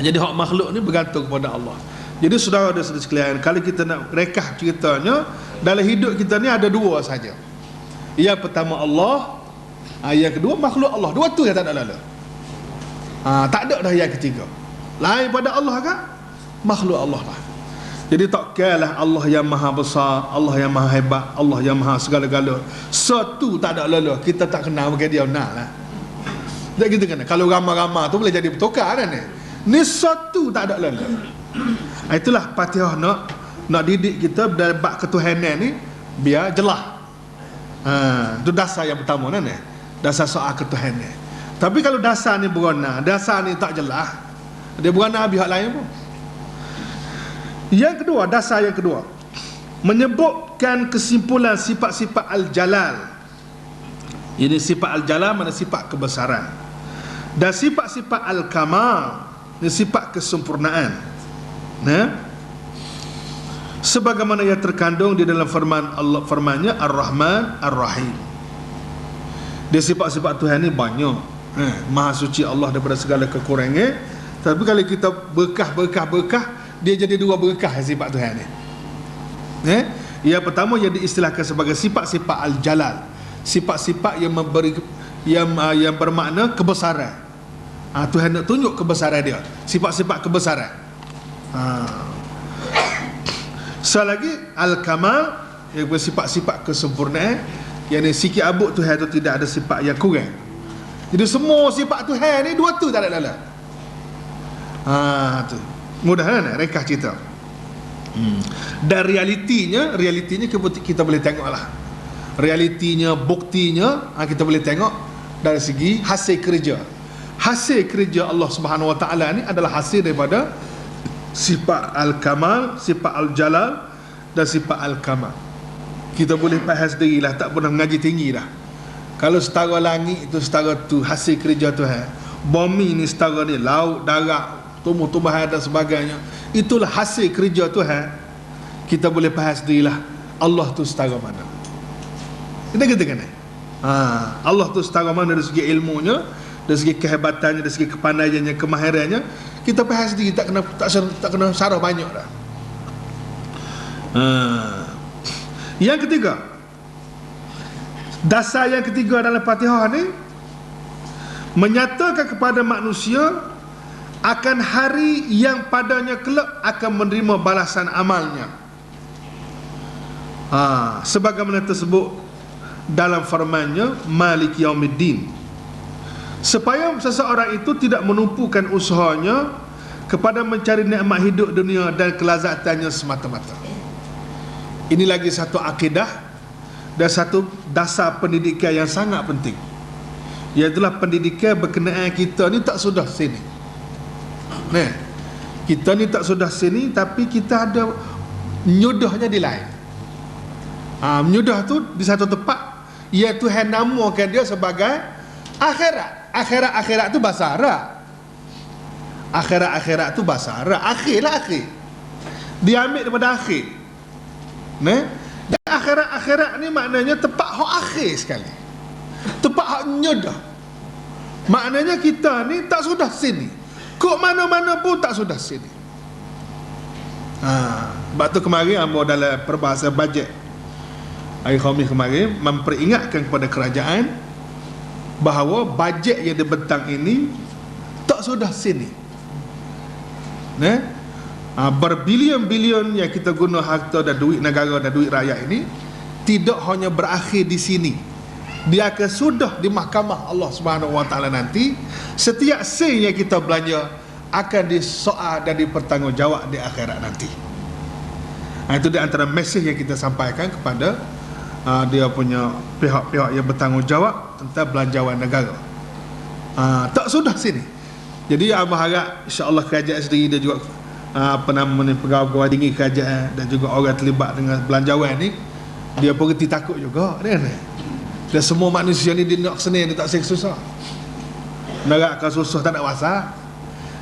Jadi hak makhluk ni bergantung kepada Allah. Jadi saudara dan saudara sekalian, kalau kita nak rekah ceritanya, dalam hidup kita ni ada dua saja. Yang pertama Allah, yang kedua makhluk Allah. Dua tu yang tak ada lalu. Tak ada dah yang ketiga. Lain pada Allah kan? Makhluk Allah lah. Jadi tak kiralah Allah yang maha besar, Allah yang maha hebat, Allah yang maha segala-gala. Satu tak ada lalu. Kita tak kenal bagi dia nak lah. Tak kita kena. Kalau ramai-ramai tu boleh jadi bertukar kan ni. Ni satu tak ada lalu. Itulah Fatihah nak didik kita dari bab ketuhanan ni biar jelas. Itu dasar yang pertama kan ni. Dasar soal ketuhanan. Tapi kalau dasar ni berona, dasar ni tak jelas, dia berona pihak lain pun. Yang kedua, dasar yang kedua, menyebutkan kesimpulan sifat-sifat al-jalal. Ini sifat al-jalal mana sifat kebesaran, dan sifat-sifat al-kamal, ini sifat kesempurnaan. Sebagaimana yang terkandung di dalam firman Allah, firman-Nya Ar-Rahman Ar-Rahim. Dia sifat-sifat Tuhan ni banyak. Maha suci Allah daripada segala kekurangan. Tapi kalau kita berkah, dia jadi dua berkah sifat Tuhan ni. Yang pertama yang diistilahkan sebagai sifat-sifat al-jalal, sifat-sifat yang memberi yang bermakna kebesaran. Tuhan nak tunjuk kebesaran dia, sifat-sifat kebesaran. Selagi al-kamal, yang bersifat-sifat kesempurnaan, yang ni sikit abuk Tuhan tu tidak ada sifat yang kurang. Jadi semua sifat Tuhan ni dua tu tak ada lalat. Tu mudah kan rekah cerita. Dan realitinya kita boleh tengok lah. Realitinya, buktinya kita boleh tengok dari segi hasil kerja. Hasil kerja Allah Subhanahu Wa Taala ni adalah hasil daripada sifat al-kamal, sifat al-jalal dan sifat al-kamal. Kita boleh faham sendirilah, tak pernah mengaji tinggi dah. Kalau setara langit itu setara tu hasil kerja Tuhan. Bumi ni setara ni, laut, darat, tumbuh-tumbuhan dan sebagainya, itulah hasil kerja Tuhan. Kita boleh faham sendirilah Allah tu setara mana. Kita kena Allah tu setara mana dari segi ilmunya, dari segi kehebatannya, dari segi kepandaiannya, kemahirannya. Kita faham sendiri, tak kena syarah banyak dah. Yang ketiga, dasar yang ketiga dalam Fatihah ni menyatakan kepada manusia akan hari yang padanya kelak akan menerima balasan amalnya. Sebagaimana tersebut dalam firman-Nya Malik Yaumiddin, supaya seseorang itu tidak menumpukan usahanya kepada mencari nikmat hidup dunia dan kelazatannya semata-mata. Ini lagi satu akidah dan satu dasar pendidikan yang sangat penting, iaitulah pendidikan berkenaan kita ni tak sudah sini. Kita ni tak sudah sini, tapi kita ada menyudahnya di lain. Menyudah tu di satu tempat, iaitu Tuhan namakan dia sebagai akhirat. Akhirat tu bahasa Arab. Akhirat tu bahasa Arab. Akhir lah, akhir. Diambil daripada akhir. Dan akhirat ni maknanya tempat hak akhir sekali. Tempat hak nyudah. Maknanya kita ni tak sudah sini. Kok mana-mana pun tak sudah sini. Sebab tu kemarin ambo dalam perbahasan bajet hari Khamis kemarin memperingatkan kepada kerajaan bahawa bajet yang dibentang ini tak sudah sini. Berbilion-bilion yang kita guna harta dan duit negara dan duit rakyat ini tidak hanya berakhir di sini. Dia akan sudah di mahkamah Allah Subhanahu Wa Taala nanti. Setiap sen yang kita belanja akan disoal dan dipertanggungjawab di akhirat nanti. Itu di antara mesej yang kita sampaikan kepada dia punya pihak-pihak yang bertanggungjawab tentang belanjawan negara. Tak sudah sini. Jadi abang harap insya-Allah kerajaan sendiri dia juga pegawai-pegawai tinggi kerajaan dan juga orang terlibat dengan belanjawan ni, dia pun reti takut juga kan. Dan semua manusia ni dia nak senang, dia tak susah. Nak akan susah tak nak wasah.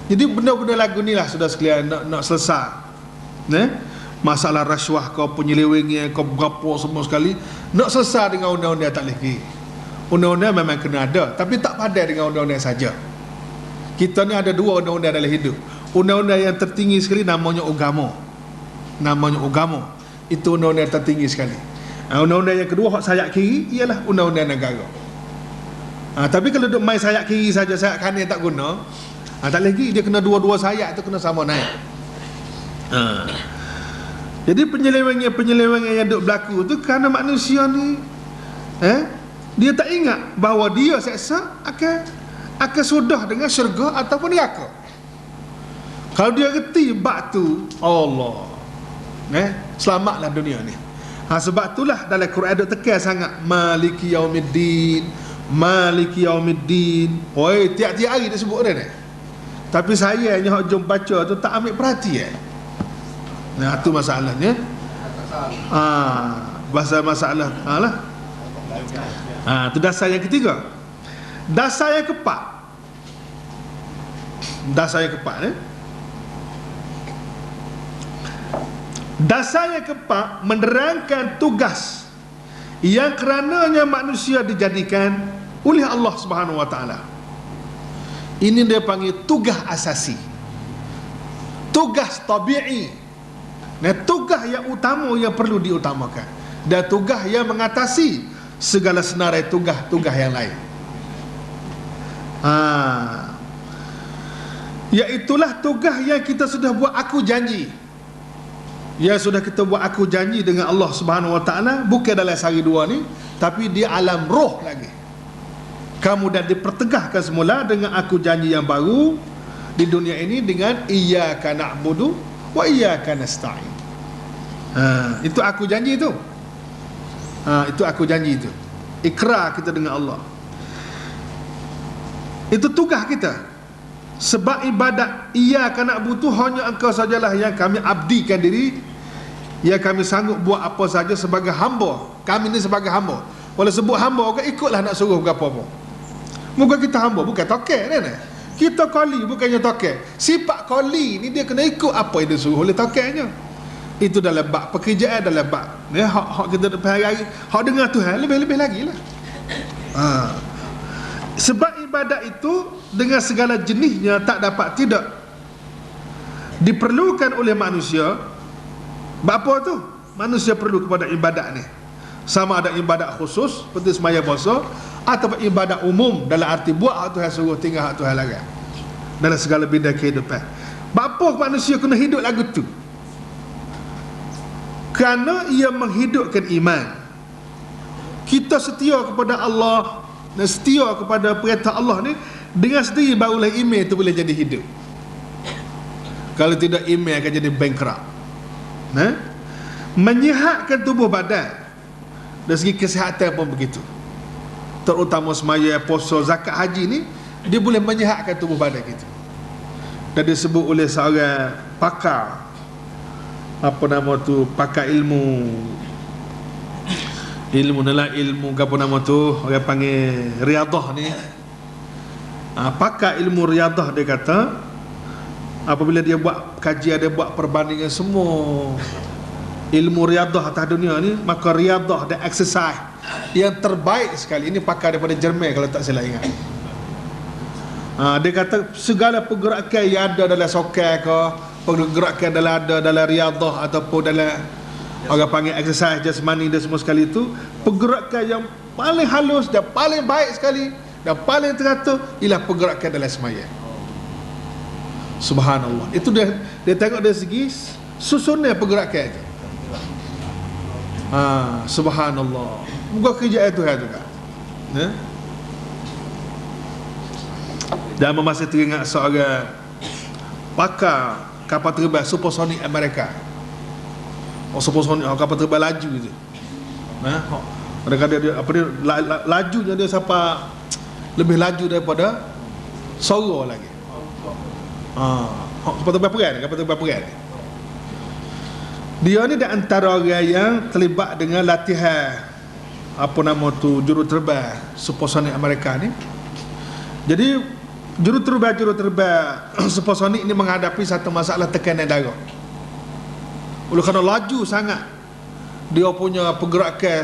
Jadi benda-benda lagu ni lah sudah sekalian nak selesai. Masalah rasuah kau, penyelewengnya kau, berapa semua sekali nak selesai dengan undang-undang tak boleh kira. Undang-undang memang kena ada, tapi tak padan dengan undang-undang saja. Kita ni ada dua undang-undang dalam hidup. Undang-undang yang tertinggi sekali namanya agama. Itu undang-undang yang tertinggi sekali. Undang-undang yang kedua hak sayap kiri ialah undang-undang negara. Tapi kalau duk main sayap kiri saja, sayap kanan tak guna, tak lagi, dia kena dua-dua sayap tu kena sama naik. Jadi penyelewengan yang duk berlaku tu kerana manusia ni dia tak ingat bahawa dia seksa akan sudah dengan syurga ataupun neraka. Kalau dia reti bab tu, Allah, selamatlah dunia ni. Sebab itulah dalam Quran duk tekan sangat Maliki Yaumiddin. Tiap-tiap hari dia sebut dia ni. Tapi sayangnya hak jom baca tu tak ambil perhatian. Itu masalahnya. Masalah lah. Itu dasar yang ketiga. Dasar yang keempat Dasar yang keempat menerangkan tugas yang kerananya manusia dijadikan oleh Allah Subhanahu Wa Taala. Ini dia panggil tugas asasi, tugas tabi'i. Tugas yang utama yang perlu diutamakan, dan tugas yang mengatasi segala senarai tugas-tugas yang lain. Iaitulah tugas yang kita sudah buat aku janji. Yang sudah kita buat aku janji dengan Allah Subhanahu Wa Taala, bukan dalam sehari dua ni, tapi di alam roh lagi. Kamu dah dipertegahkan semula dengan aku janji yang baru di dunia ini dengan iyyaka na'budu wa iyyaka nasta'in. Itu aku janji tu. Itu aku janji tu. Ikrar kita dengan Allah. Itu tugas kita. Sebab ibadat iyyaka na'budu hanya engkau sajalah yang kami abdikan diri, yang kami sanggup buat apa saja sebagai hamba. Kami ni sebagai hamba. Kalau sebut hamba, kan ikutlah nak suruh berapa pun. Muka kita hamba, bukan tokek kan? Kita koli, bukannya tokek. Sifat koli ni dia kena ikut apa yang dia suruh oleh tokeknya. Itu dalam bab pekerjaan, dalam bab hak kita depan hari-hari, hak dengar Tuhan lebih-lebih lagi lah. Sebab ibadat itu dengan segala jenisnya tak dapat tidak diperlukan oleh manusia. Apa tu? Manusia perlu kepada ibadat ni. Sama ada ibadat khusus seperti sembahyang puasa, atau ibadat umum dalam arti buat hak Tuhan suruh, tinggal hak Tuhan larang dalam segala bidang kehidupan. Apa manusia kena hidup lagu tu? Kerana ia menghidupkan iman. Kita setia kepada Allah dan setia kepada perintah Allah ni, dengan sendiri barulah iman itu boleh jadi hidup. Kalau tidak, iman akan jadi bankrupt. Menyihatkan tubuh badan, dari segi kesihatan pun begitu. Terutama semaya, puasa, zakat, haji ni, dia boleh menyihatkan tubuh badan kita. Dan disebut oleh seorang pakar, apa nama tu, pakar ilmu apa nama tu, orang panggil riadah ni, pakar ilmu riadah, dia kata apabila dia buat kajian, dia buat perbandingan semua ilmu riadah atas dunia ni, maka riadah dan exercise yang terbaik sekali, ini pakar daripada Jerman kalau tak salah ingat, dia kata segala pergerakan yang ada dalam sokar ke, pergerakan dalam riadah ataupun dalam orang panggil exercise jasmani dan semua sekali itu, pergerakan yang paling halus dan paling baik sekali dan paling teratur ialah pergerakan dalam sembahyang. Subhanallah. Itu dia tengok dari segi susunan pergerakan itu. Subhanallah. Bukan kerja Tuhan juga. Dan masih teringat seorang pakar kapal terbang supersonik Amerika. Supersonik, kapal terbang laju tu. Mereka dia lajunya dia sampai lebih laju daripada suara lagi. Kapal terbang perang. Dia ni di antara orang yang terlibat dengan latihan apa nama tu, juruterbang supersonik Amerika ni. Jadi juruterbang supersonik ni menghadapi satu masalah tekanan darah. Oleh kerana laju sangat dia punya pergerakan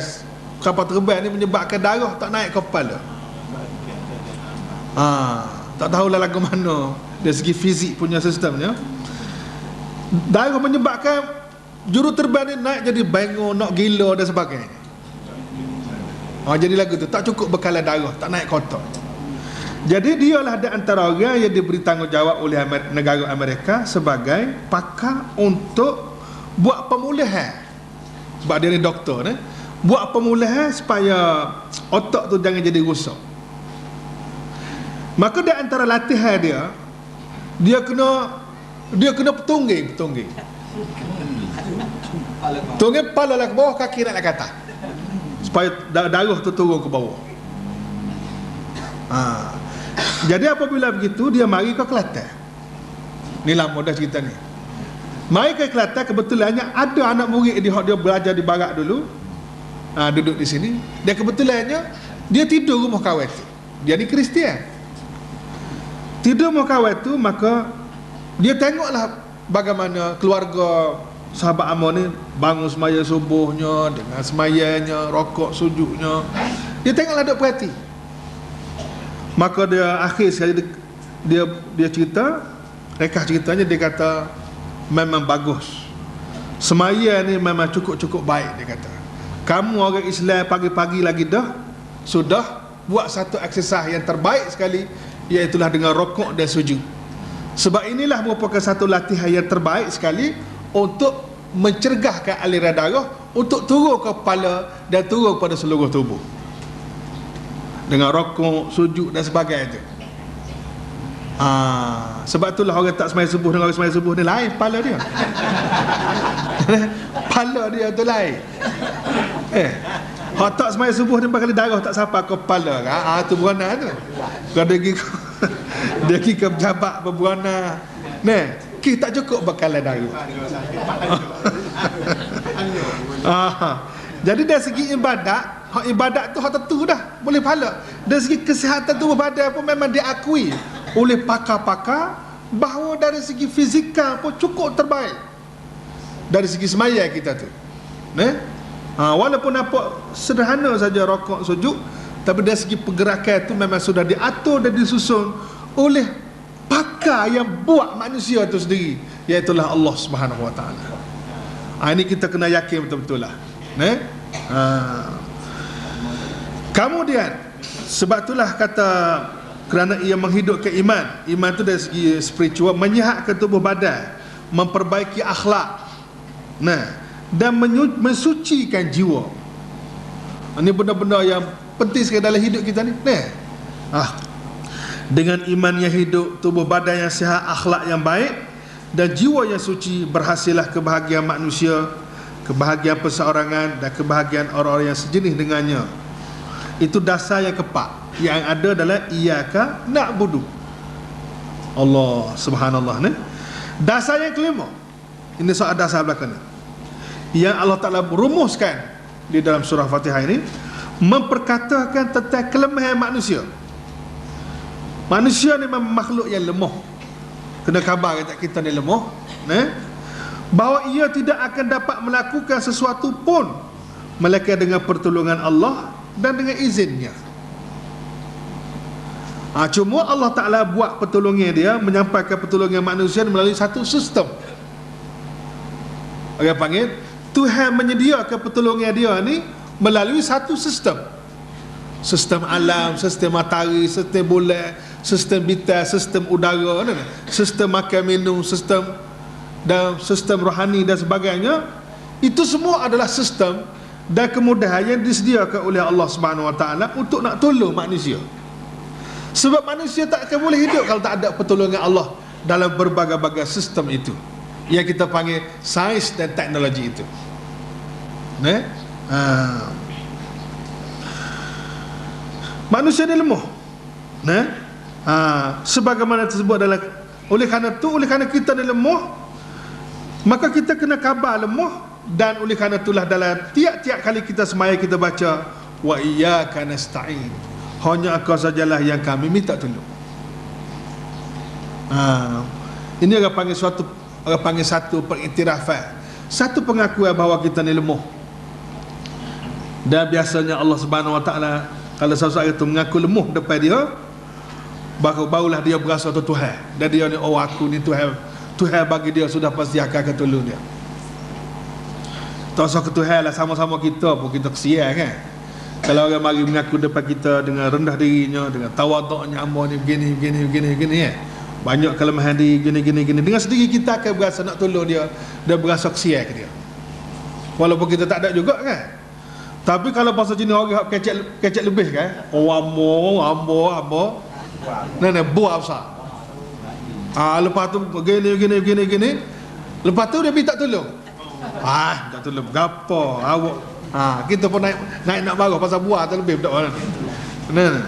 kapal terbang ni menyebabkan darah tak naik ke kepala. Tak tahulah lagu mana dari segi fizik punya sistemnya. Darah menyebabkan juruterbang ni naik jadi bengong, nak gila dan sebagainya. Jadi lagu tu tak cukup bekalan darah, tak naik kotak. Jadi dialah di antara orang yang diberi tanggungjawab oleh negara Amerika sebagai pakar untuk buat pemulihan. Sebab dia ni doktor ni, buat pemulihan supaya otak tu jangan jadi rosak. Maka di antara latihan dia kena petungging. Tungging kepala lah ke bawah, kaki nak ke atas, supaya darah tu turun ke bawah. Jadi apabila begitu, dia mari ke Kelantan. Ni lama dah cerita ni. Mari ke Kelantan, kebetulannya ada anak murid dia belajar di barat dulu, duduk di sini. Dia kebetulannya dia tidur rumah kawan tu. Dia ni Kristian. Tidur rumah kawan tu, maka dia tengoklah bagaimana keluarga sahabat Amor ni bangun semaya subuhnya dengan semayanya, rokok sujudnya. Dia tengoklah, duk perhati. Maka dia akhir sekali dia cerita, rekah ceritanya, dia kata memang bagus. Semaya ni memang cukup baik, dia kata. Kamu orang Islam pagi-pagi lagi sudah buat satu exercise yang terbaik sekali, iaitulah dengan rokok dan sujud. Sebab inilah merupakan satu latihan yang terbaik sekali untuk mencergahkan aliran darah, untuk turun ke kepala dan turun pada seluruh tubuh. Dengan rokok, sujud dan sebagainya itu. Sebab itulah orang tak sembahyang subuh dengan orang sembahyang subuh ni lain kepala dia. Kepala dia tu lain. Hak tak sembahyang subuh ni bakal darah tak sampai ke kepala kan. Tu berana tu. Kalau dia pergi ke pejabat berberana. Kita tak cukup bakalan darah. Jadi dari segi ibadat, hak ibadat tu hak tentu dah boleh pahala. Dari segi kesihatan tubuh badan pun memang diakui oleh pakar-pakar bahawa dari segi fizikal pun cukup terbaik dari segi semaya kita tu. Walaupun nampak sederhana saja rokok sujud, tapi dari segi pergerakan tu memang sudah diatur dan disusun oleh pakar yang buat manusia tu sendiri, iaitulah Allah Subhanahu Wa Taala. Ini kita kena yakin betul-betul lah. Kemudian sebab itulah kata, kerana ia menghidupkan iman tu dari segi spiritual, menyihatkan tubuh badan, memperbaiki akhlak, dan mensucikan jiwa. Ini benda-benda yang penting sekali dalam hidup kita ni. Dengan iman yang hidup, tubuh badan yang sihat, akhlak yang baik dan jiwa yang suci, berhasillah kebahagiaan manusia, kebahagiaan perseorangan dan kebahagiaan orang-orang yang sejenis dengannya. Itu dasar yang keempat yang ada dalam iyyaka na'budu. Allah subhanallah ni. Dasar yang kelima, ini soal dasar belakang ni, yang Allah Ta'ala rumuskan di dalam surah Fatihah ini, memperkatakan tentang kelemahan manusia. Manusia ni memang makhluk yang lemah. Kena khabar kata kita ni lemah, bahawa ia tidak akan dapat melakukan sesuatu pun melainkan dengan pertolongan Allah dan dengan izinnya. Cuma Allah Ta'ala buat pertolongan dia, menyampaikan pertolongan manusia melalui satu sistem. Orang panggil Tuhan menyediakan pertolongan dia ni melalui satu sistem. Sistem alam, sistem matahari, sistem bulan, sistem bintang, sistem udara, sistem makan minum, sistem rohani dan sebagainya. Itu semua adalah sistem dan kemudahan yang disediakan oleh Allah Subhanahu Wa Taala untuk nak tolong manusia. Sebab manusia tak akan boleh hidup kalau tak ada pertolongan Allah dalam berbagai-bagai sistem itu, yang kita panggil sains dan teknologi itu. Manusia ni lemah, sebagaimana tersebut dalam, oleh kerana kita ni lemah, maka kita kena khabar lemah. Dan oleh kerana itulah dalam tiap-tiap kali kita semaya kita baca wa iyyaka nasta'in, hanya Engkau sajalah yang kami minta tolong. Ini orang panggil satu pengiktirafan Satu pengakuan bahawa kita ni lemah. Dan biasanya Allah Subhanahu Wa Taala kalau seseorang itu mengaku lemah depan dia, barulah dia berasa tu Tuhan. Dan dia ni, oh aku ni Tuhan bagi dia sudah pasti akan tolong dia. Tak usah ke Tuhan lah, sama-sama kita pun kita kesian kan. Kalau orang mari mengaku depan kita dengan rendah dirinya, dengan tawaduknya, hamba ni begini ya. Banyak kelemahan diri gini. Dengan sendiri kita akan berasa nak tolong dia, dan berasa kesian ke dia. Walaupun kita tak ada juga kan. Tapi kalau pasal jenis orang kecek lebih kan, oh hamba nah buat besar. Lepas tu gini. Lepas tu dia minta tolong. Tak tolong gapo awak. Kita pun naik nak marah pasal buah terlebih budak orang. Nah.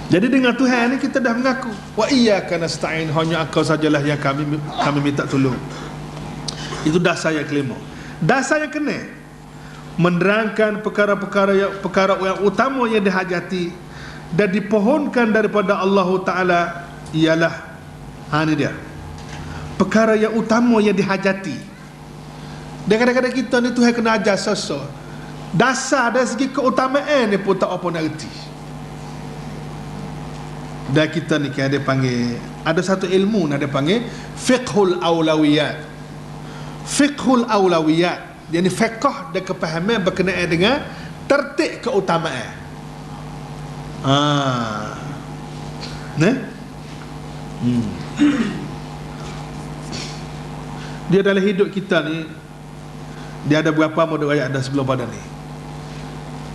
Jadi dengan Tuhan ni kita dah mengaku, wa iyyaka nasta'in, hanya Engkau sajalah yang kami minta tolong. Itu dasar yang kelima. Dasar yang keenam, menerangkan perkara yang utama yang dihajati dan dipohonkan daripada Allah Ta'ala ialah ini dia, perkara yang utama yang dihajati. Dan kadang-kadang kita ni Tuhan kena ajar sesuatu dasar dari segi keutamaan ni pun tak apa nak erti. Dan kita ni kan dia panggil, ada satu ilmu nak dia panggil fiqhul awlawiyat. Fiqhul awlawiyat, yang ni fiqh dan kepahaman berkenaan dengan tertib keutamaan. Dia dalam hidup kita ni, dia ada berapa model ayat dah sebelum pada ni.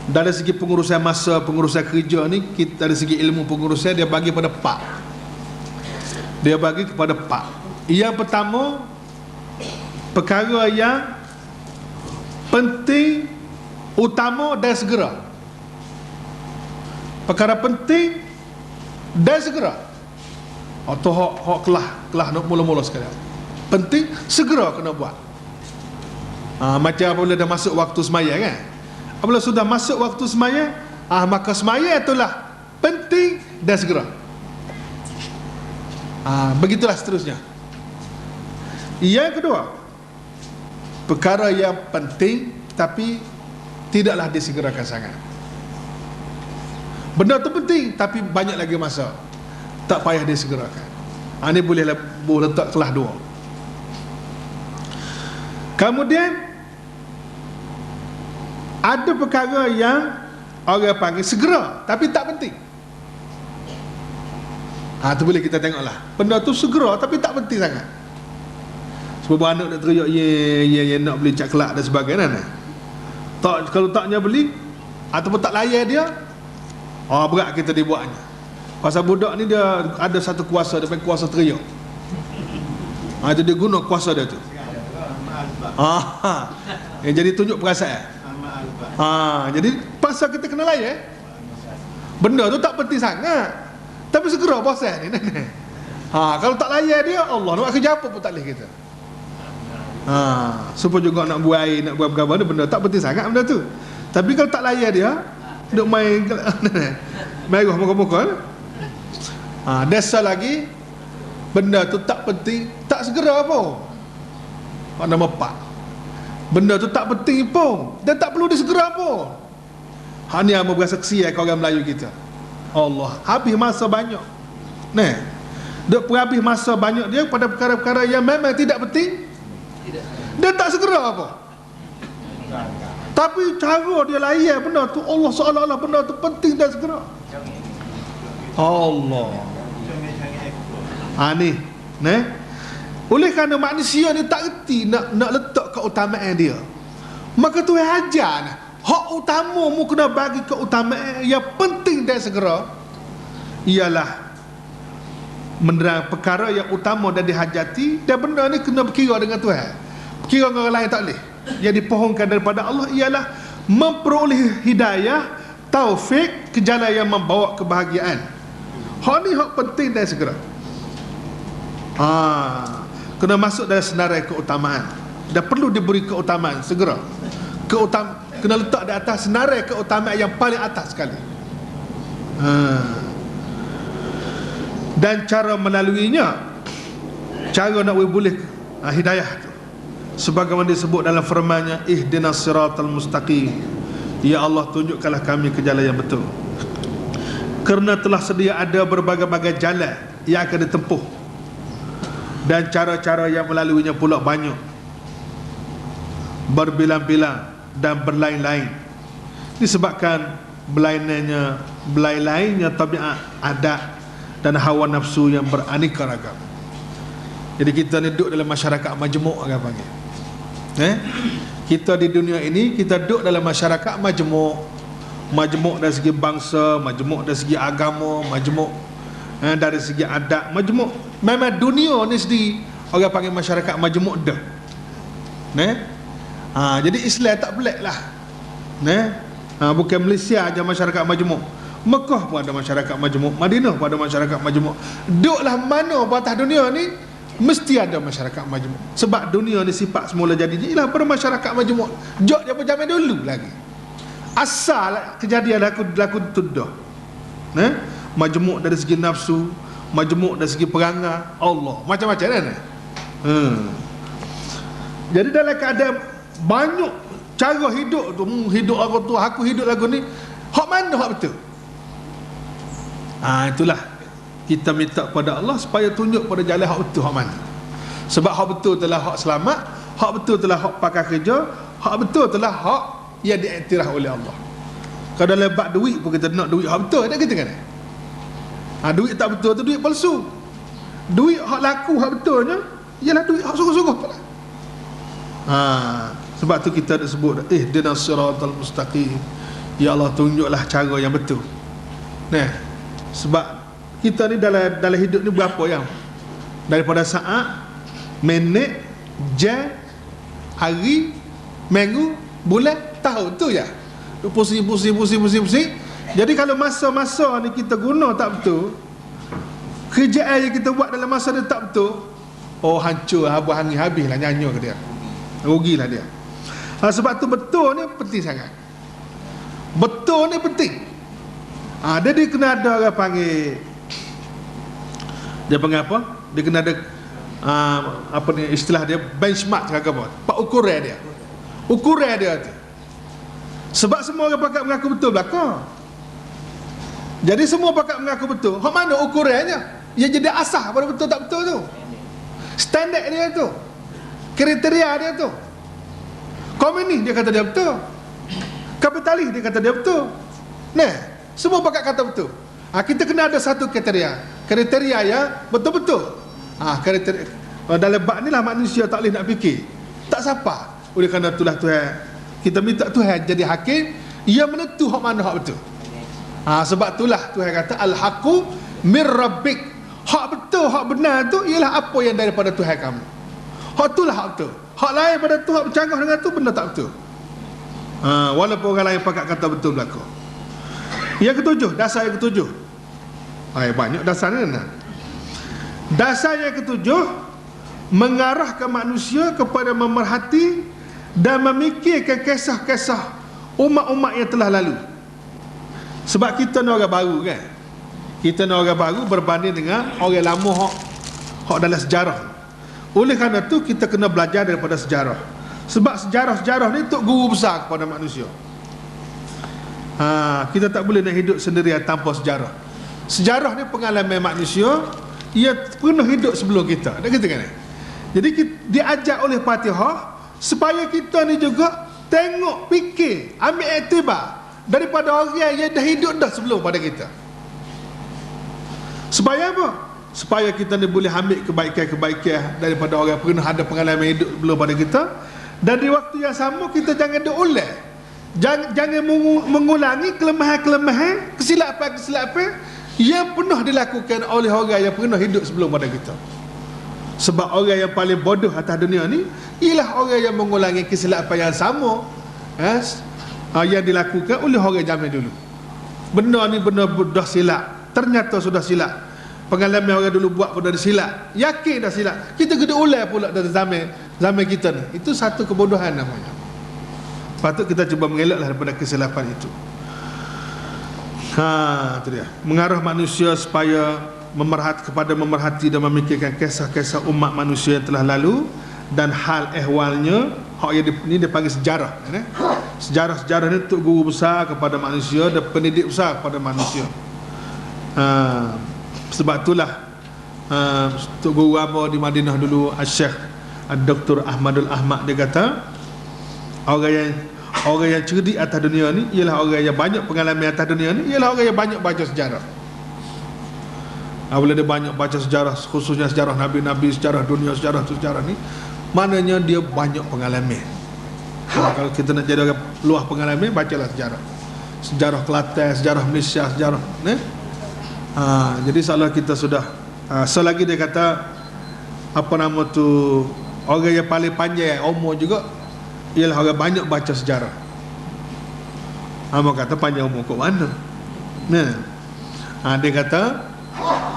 Dari segi pengurusan masa, pengurusan kerja ni, kita dari segi ilmu pengurusan dia bagi pada 4. Dia bagi kepada 4. Yang pertama, perkara yang penting, utama dan segera. Perkara penting dan segera. Atau hak kelah nak mula-mula sekali. Penting, segera kena buat. Macam apabila dah masuk waktu sembahyang kan. Apabila sudah masuk waktu sembahyang, maka sembahyang itulah penting dan segera. Begitulah seterusnya. Yang kedua, perkara yang penting tapi tidaklah disegerakan sangat. Benda tu penting tapi banyak lagi masa, tak payah disegerakan. Ini boleh letak kelas 2. Kemudian ada perkara yang orang panggil segera tapi tak penting. Tu boleh kita tengoklah. Benda tu segera tapi tak penting sangat. Sebab anak nak teriak ye nak beli caklat dan sebagainya. Tak, kalau taknya beli ataupun tak layan dia, berat kita dibuatnya. Pasal budak ni dia ada satu kuasa, dia panggil kuasa teriak. Itu dia guna kuasa dia tu. Jadi tunjuk perasaan. Jadi pasal kita kena layan, benda tu tak penting sangat tapi segera pasal ni. Kalau tak layan dia, Allah nak kerja apa pun tak boleh kita. Supaya juga nak buat air, nak buat berapa ni, benda tak penting sangat benda tu. Tapi kalau tak layan dia, duk main merah muka-muka. Dasar lagi, benda tu tak penting, tak segera pun. Nombor 4, benda tu tak penting pun dan tak perlu disegera pun. Ni yang berasa kesian kau orang Melayu kita. Allah, habis masa banyak. Dia habis masa banyak dia pada perkara-perkara yang memang tidak penting dan tak segera apa. Tapi cara dia layan benda tu, Allah seolah-olah benda tu penting dan segera. Allah. Ni oleh kerana manusia ni tak erti nak letak keutamaan dia, maka Tuhan ajar hak utama mu kena bagi keutamaan yang penting dan segera, ialah menerang perkara yang utama dan dihajati, dan benda ni kena berkira dengan Tuhan. Kira dengan orang lain tak boleh. Yang dipohonkan daripada Allah ialah memperoleh hidayah, taufik ke jalan yang membawa kebahagiaan. Hak ni hak penting dan segera. Kena masuk dalam senarai keutamaan dan perlu diberi keutamaan segera. Kena letak di atas senarai keutamaan yang paling atas sekali. Dan cara melaluinya cara nak boleh hidayah tu sebagaimana disebut dalam firman-Nya, ihdinas siratal mustaqim, ya Allah tunjukkanlah kami ke jalan yang betul. Kerana telah sedia ada berbagai-bagai jalan yang akan ditempuh, dan cara-cara yang melaluinya pula banyak, berbilang-bilang dan berlain-lain. Disebabkan berlain-lainnya tabiat, adat dan hawa nafsu yang beraneka ragam. Jadi kita ni duduk dalam masyarakat majmuk, orang panggil. Kita di dunia ini kita duduk dalam masyarakat majmuk. Majmuk dari segi bangsa, majmuk dari segi agama, majmuk dari segi adat, majmuk. Memang dunia ni sendiri orang panggil masyarakat majmuk dah. Jadi Islam tak pelik lah. Bukan Malaysia aja masyarakat majmuk, Mekah pun ada masyarakat majmuk, Madinah pun ada masyarakat majmuk. Duduklah mana batas dunia ni mesti ada masyarakat majmuk. Sebab dunia ni sifat semula jadi ialah bermasyarakat majmuk. Jok dia zaman dulu lagi. Asal kejadian laku tu dah. Majmuk dari segi nafsu, majmuk dari segi perangai, Allah, macam-macam kan. Jadi dalam keadaan banyak cara hidup tu, hidup aku hidup lagu ni, hak mana hak betul? Itulah kita minta kepada Allah supaya tunjuk pada jalan hak betul hak mana. Sebab hak betul telah hak selamat, hak betul telah hak pakai kerja, hak betul telah hak yang diiktiraf oleh Allah. Kalau dalam bab duit pun kita nak duit hak betul, tak kita kan? Duit tak betul tu duit palsu. Duit hak laku hak betulnya ialah duit hak sungguh-sungguh pula. Sebab tu kita ada sebut ihdinas siratal mustaqim, ya Allah tunjuklah cara yang betul. Sebab kita ni dalam hidup ni berapa yang daripada saat, minit, jam, hari, minggu, bulan, tahun tu ya. Pusing. Jadi kalau masa-masa ni kita guna tak betul, kerjaan yang kita buat dalam masa ni tak betul, hancur, habislah nyanyi ke dia, rugilah dia. Sebab tu betul ni penting sangat. Betul ni penting. Dia kena ada orang panggil, dia panggil apa? Dia kena ada apa ni istilah dia, benchmark ke apa? Pak ukuran dia. Ukuran dia tu. Sebab semua orang pakat mengaku betul belaka. Jadi semua pakat mengaku betul. Hak mana ukurannya? Ia jadi asas pada betul tak betul tu. Standard dia tu. Kriteria dia tu. Komunis dia kata dia betul. Kapitalis dia kata dia betul. Semua pakat kata betul. Kita kena ada satu kriteria yang betul-betul. Kriteria dalam bab ni lah manusia tak boleh nak fikir. Tak siapa. Oleh kerana itulah Tuhan, kita minta Tuhan jadi hakim, ia menentu hak mana hak betul. Sebab itulah Tuhan kata al-haqqu mir rabbik. Hak betul, hak benar tu ialah apa yang daripada Tuhan kamu. Hak itulah hak betul. Hak lain pada tu, hak bercanggah dengan tu benda tak betul. Walaupun orang lain pakat kata betul belaka. Yang ketujuh, dasar yang ketujuh. Banyak dasar ni. Dasar yang ketujuh, mengarahkan manusia kepada memerhati dan memikirkan kisah-kisah umat-umat yang telah lalu. Sebab kita ni orang baru kan. Kita ni orang baru berbanding dengan orang lama hak dalam sejarah. Oleh kerana tu kita kena belajar daripada sejarah. Sebab sejarah-sejarah ni untuk guru besar kepada manusia. Kita tak boleh nak hidup sendirian tanpa sejarah. Sejarah ni pengalaman manusia, ia pernah hidup sebelum kita. Tak kata kan? Jadi diajak oleh Fatihah supaya kita ni juga tengok, fikir, ambil iktibar daripada orang yang dah hidup dah sebelum pada kita. Supaya apa? Supaya kita ni boleh ambil kebaikan-kebaikan daripada orang yang pernah ada pengalaman hidup sebelum pada kita. Dan di waktu yang sama kita jangan diulang, jangan mengulangi kelemahan-kelemahan, kesilapan-kesilapan yang pernah dilakukan oleh orang yang pernah hidup sebelum pada kita. Sebab orang yang paling bodoh atas dunia ni ialah orang yang mengulangi kesilapan yang sama yang dilakukan oleh orang zaman dulu. Benda ni benda dah silap, ternyata sudah silap. Pengalaman orang dulu buat pun dah silap, yakin dah silap, kita kena ulang pula dari zaman kita ni. Itu satu kebodohan namanya. Patut kita cuba mengelaklah daripada kesilapan itu. Itu dia, mengarah manusia supaya memerhati dan memikirkan kisah-kisah umat manusia yang telah lalu dan hal ehwalnya. Ini dia panggil sejarah, sejarah-sejarah ni untuk guru besar kepada manusia dan pendidik besar kepada manusia. Sebab itulah Tok Guru Aba di Madinah dulu, Syekh Dr. Ahmadul Ahmad, dia kata orang yang cerdik atas dunia ni ialah orang yang banyak pengalaman atas dunia ni, ialah orang yang banyak baca sejarah. Bila dia banyak baca sejarah, khususnya sejarah Nabi-Nabi, sejarah dunia, sejarah ni, maknanya dia banyak pengalaman. Kalau kita nak jadi orang luah pengalaman, bacalah sejarah. Sejarah Kelantan, sejarah Malaysia, sejarah jadi seolah kita sudah selagi dia kata apa nama tu, orang yang paling panjang umur juga ialah orang banyak baca sejarah. Apa kata panjang umur kat mana? Dia kata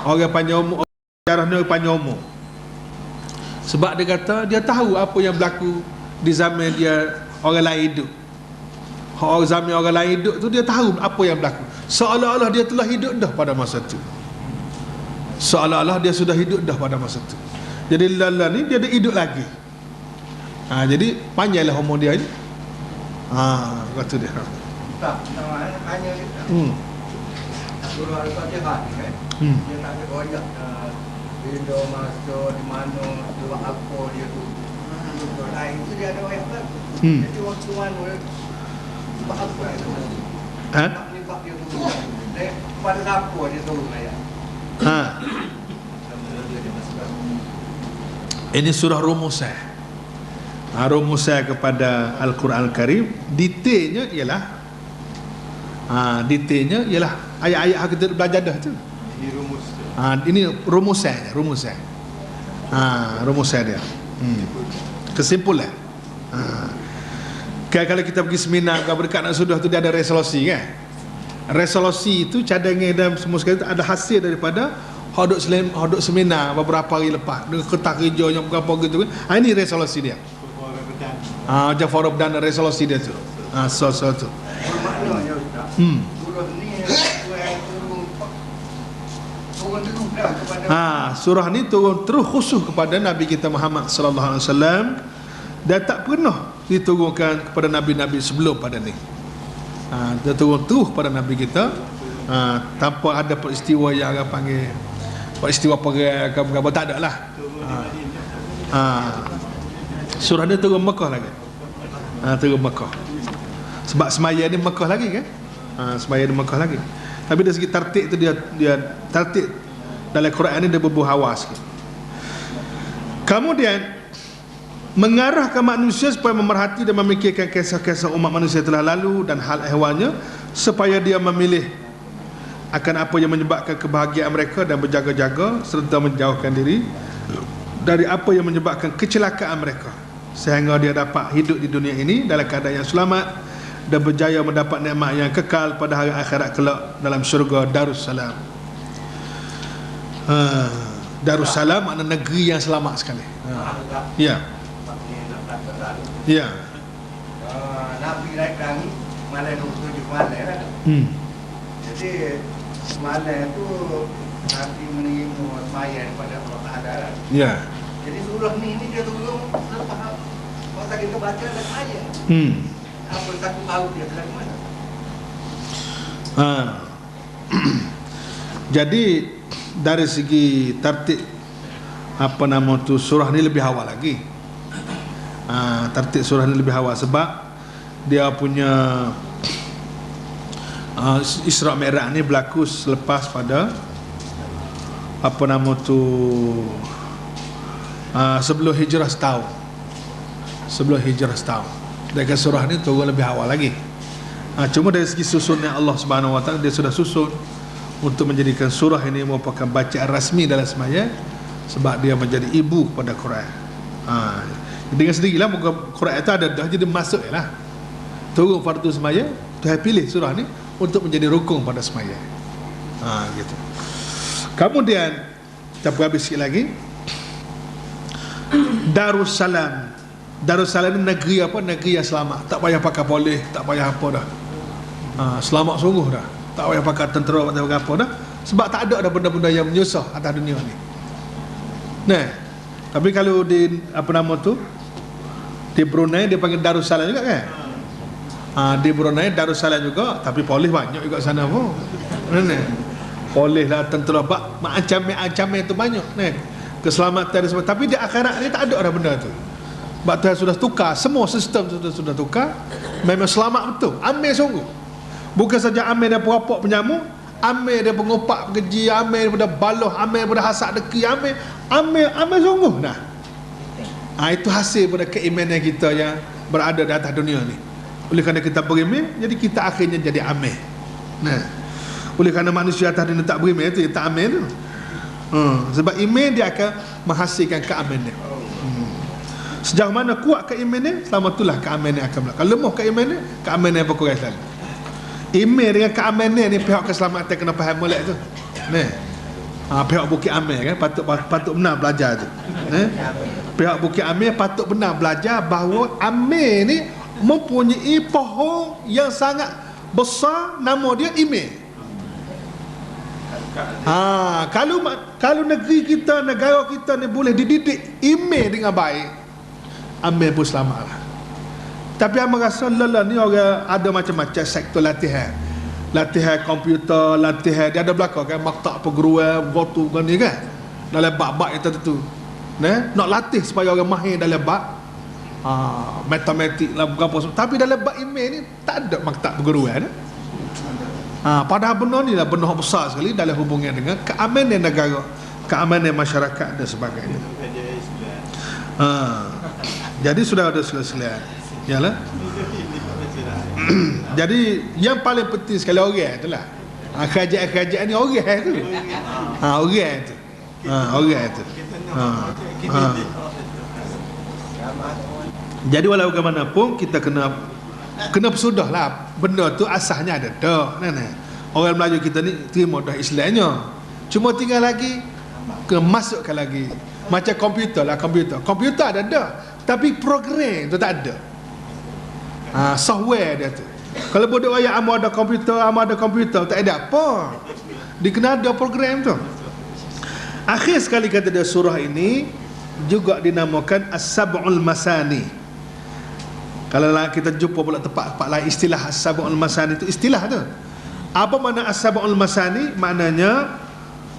orang panjang umur, sejarah ni panjang umur. Sebab dia kata dia tahu apa yang berlaku di zaman dia orang lain hidup. Zaman orang lain hidup tu dia tahu apa yang berlaku. Seolah-olah dia telah hidup dah pada masa tu. Seolah-olah dia sudah hidup dah pada masa tu. Jadi lala ni dia ada hidup lagi. Jadi panjanglah umur dia ni. Kata dia. Tak, hanya surah Al-Fatihah ni kan. Dia tak ada royak bila masuk di mana, buat apa dia tu. Surah lain tu dia ada royak kan. Jadi waktu mana buat apa itu. Ni bab dia tu. Pada apa dia turun ayat. Ini surah rumusan. Rumusan kepada Al-Quran Al-Karim. Detailnya ialah ayat-ayat yang kita belajar dah tu. Ini rumus. Ini rumusan dia. Kesimpulan. Kalau kita pergi seminar dekat nak sudah tu, dia ada resolusi kan. Resolusi itu cadangan dan semua sekali ada hasil daripada hodok seminar beberapa hari lepas dengan kertas kerja yang berapa gitu kan. Ini resolusi dia. Macam forum dan resolusi dia tu. So tu. Maknanya Ustaz. Surah ni turun terus dah kepada surah ni turun terus khusus kepada Nabi kita Muhammad sallallahu alaihi wasallam dan tak pernah diturunkan kepada nabi-nabi sebelum pada ni. Dia turun terus pada Nabi kita tanpa ada peristiwa yang orang panggil peristiwa perang ke apa, tak ada lah. Surah dia turun Mekah lagi. Turun Mekah. Sebab semaya ni Mekah lagi kan. Semaya ni Mekah lagi. Tapi dari segi tertib tu dia tertib dalam Quran ni dia berbuah hawa sikit. Kemudian mengarahkan manusia supaya memerhati dan memikirkan kisah-kisah umat manusia telah lalu dan hal ehwalnya, supaya dia memilih akan apa yang menyebabkan kebahagiaan mereka dan berjaga-jaga serta menjauhkan diri dari apa yang menyebabkan kecelakaan mereka, sehingga dia dapat hidup di dunia ini dalam keadaan yang selamat dan berjaya mendapat nikmat yang kekal pada hari akhirat kelak dalam syurga Darussalam. Darussalam makna negeri yang selamat sekali. Ya. Ya. Nabi datang malam 27 malam lah. Jadi malam tu Nabi menerima sembahyang daripada Allah Taala. Ya. Jadi surah ni dia turun lepas masa kita baca dan ayat. Apa satu tahu dia dari mana? Jadi dari segi tertib apa nama tu, surah ni lebih awal lagi. Tertib surah ni lebih awal sebab dia punya Isra Mi'raj ni berlaku selepas pada apa nama tu sebelum hijrah setahun. Sebelum hijrah setahun. Dan surah ni turun lebih awal lagi. Cuma dari segi susunnya Allah Subhanahu Wa Taala, dia sudah susun untuk menjadikan surah ini merupakan bacaan rasmi dalam sembahyang, sebab dia menjadi ibu pada Quran. Dengan sendirilah muka Quran itu ada dah, jadi masuk lah. Turun fardu sembahyang, Tuhan pilih surah ni untuk menjadi rukun pada sembahyang. Gitu. Kemudian kita habis sikit lagi. Darussalam. Darussalam ni negeri apa? Negeri yang selamat. Tak payah pakai polis, tak payah apa dah. Selamat sungguh dah. Tak payah pakai tentera, tak payah apa dah. Sebab tak ada benda-benda yang menyusah atas dunia ni. Nah, tapi kalau di apa nama tu, di Brunei dia panggil Darussalam juga kan? Di Brunei Darussalam juga, tapi polis banyak juga sana pun. Nah, polis lah, tentera bak, ancaman itu banyak. Nah, keselamatan dan sebagainya. Tapi di akhirat ni tak ada benda tu. Sebab Tuhan sudah tukar, semua sistem sudah tukar. Memang selamat betul, amin sungguh. Bukan saja amin daripada peropok penyamuk, amin daripada pengopak pekerja, amin daripada baloh, amin daripada hasak deki, amin sungguh. Nah, itu hasil pada keimanan kita yang berada di atas dunia ni. Oleh kerana kita beriman, jadi kita akhirnya jadi amin. Nah, oleh kerana manusia atas dunia tak beriman, itu tak amin tu. Sebab iman dia akan menghasilkan keamanan. Sejauh mana kuat keimanan, selama itulah keamanan akan berlaku. Kalau lemah keamanan berkurang selalu. Iman dengan keamanan ni pihak keselamatan kena faham molek tu. Pihak Bukit Amir kan patut benar belajar tu. Pihak Bukit Amir patut benar belajar bahawa Amir ni mempunyai pohon yang sangat besar, nama dia Imeh. Kalau negeri kita, negara kita ni boleh dididik Imeh dengan baik, Amir pun selamatlah. Tapi Amir rasa lelah ni orang ada macam-macam sektor latihan komputer, latihan dia ada belakang kan, maktab perguruan gotu kan ni kan, dalam bab-bab yang tertentu. Nak latih supaya orang mahir dalam bab matematik lah berapa semua. Tapi dalam bab email ni tak ada maktab perguruan. Padahal benar ni lah benar besar sekali dalam hubungan dengan keamanan negara, keamanan masyarakat dan sebagainya. Jadi sudah ada selesai. Yalah. Jadi yang paling penting sekali orang itulah. Kerajaan-kerajaan ni orang tu. Orang tu. Orang tu. Jadi walau bagaimanapun kita kena persudahlah benda tu asasnya ada dah. Orang Melayu kita ni terima dah Islamnya. Cuma tinggal lagi masukkan lagi. Macam komputer lah, komputer ada dah, tapi program tu tak ada. Software dia tu. Kalau bodoh ayat amu ada komputer, tak ada apa. Dia kena ada program tu. Akhir sekali kata dia surah ini juga dinamakan As-Sab'ul Masani. Kalau kita jumpa pula tempat lain istilah As-Sab'ul Masani itu istilah tu. Apa makna As-Sab'ul Masani? Maknanya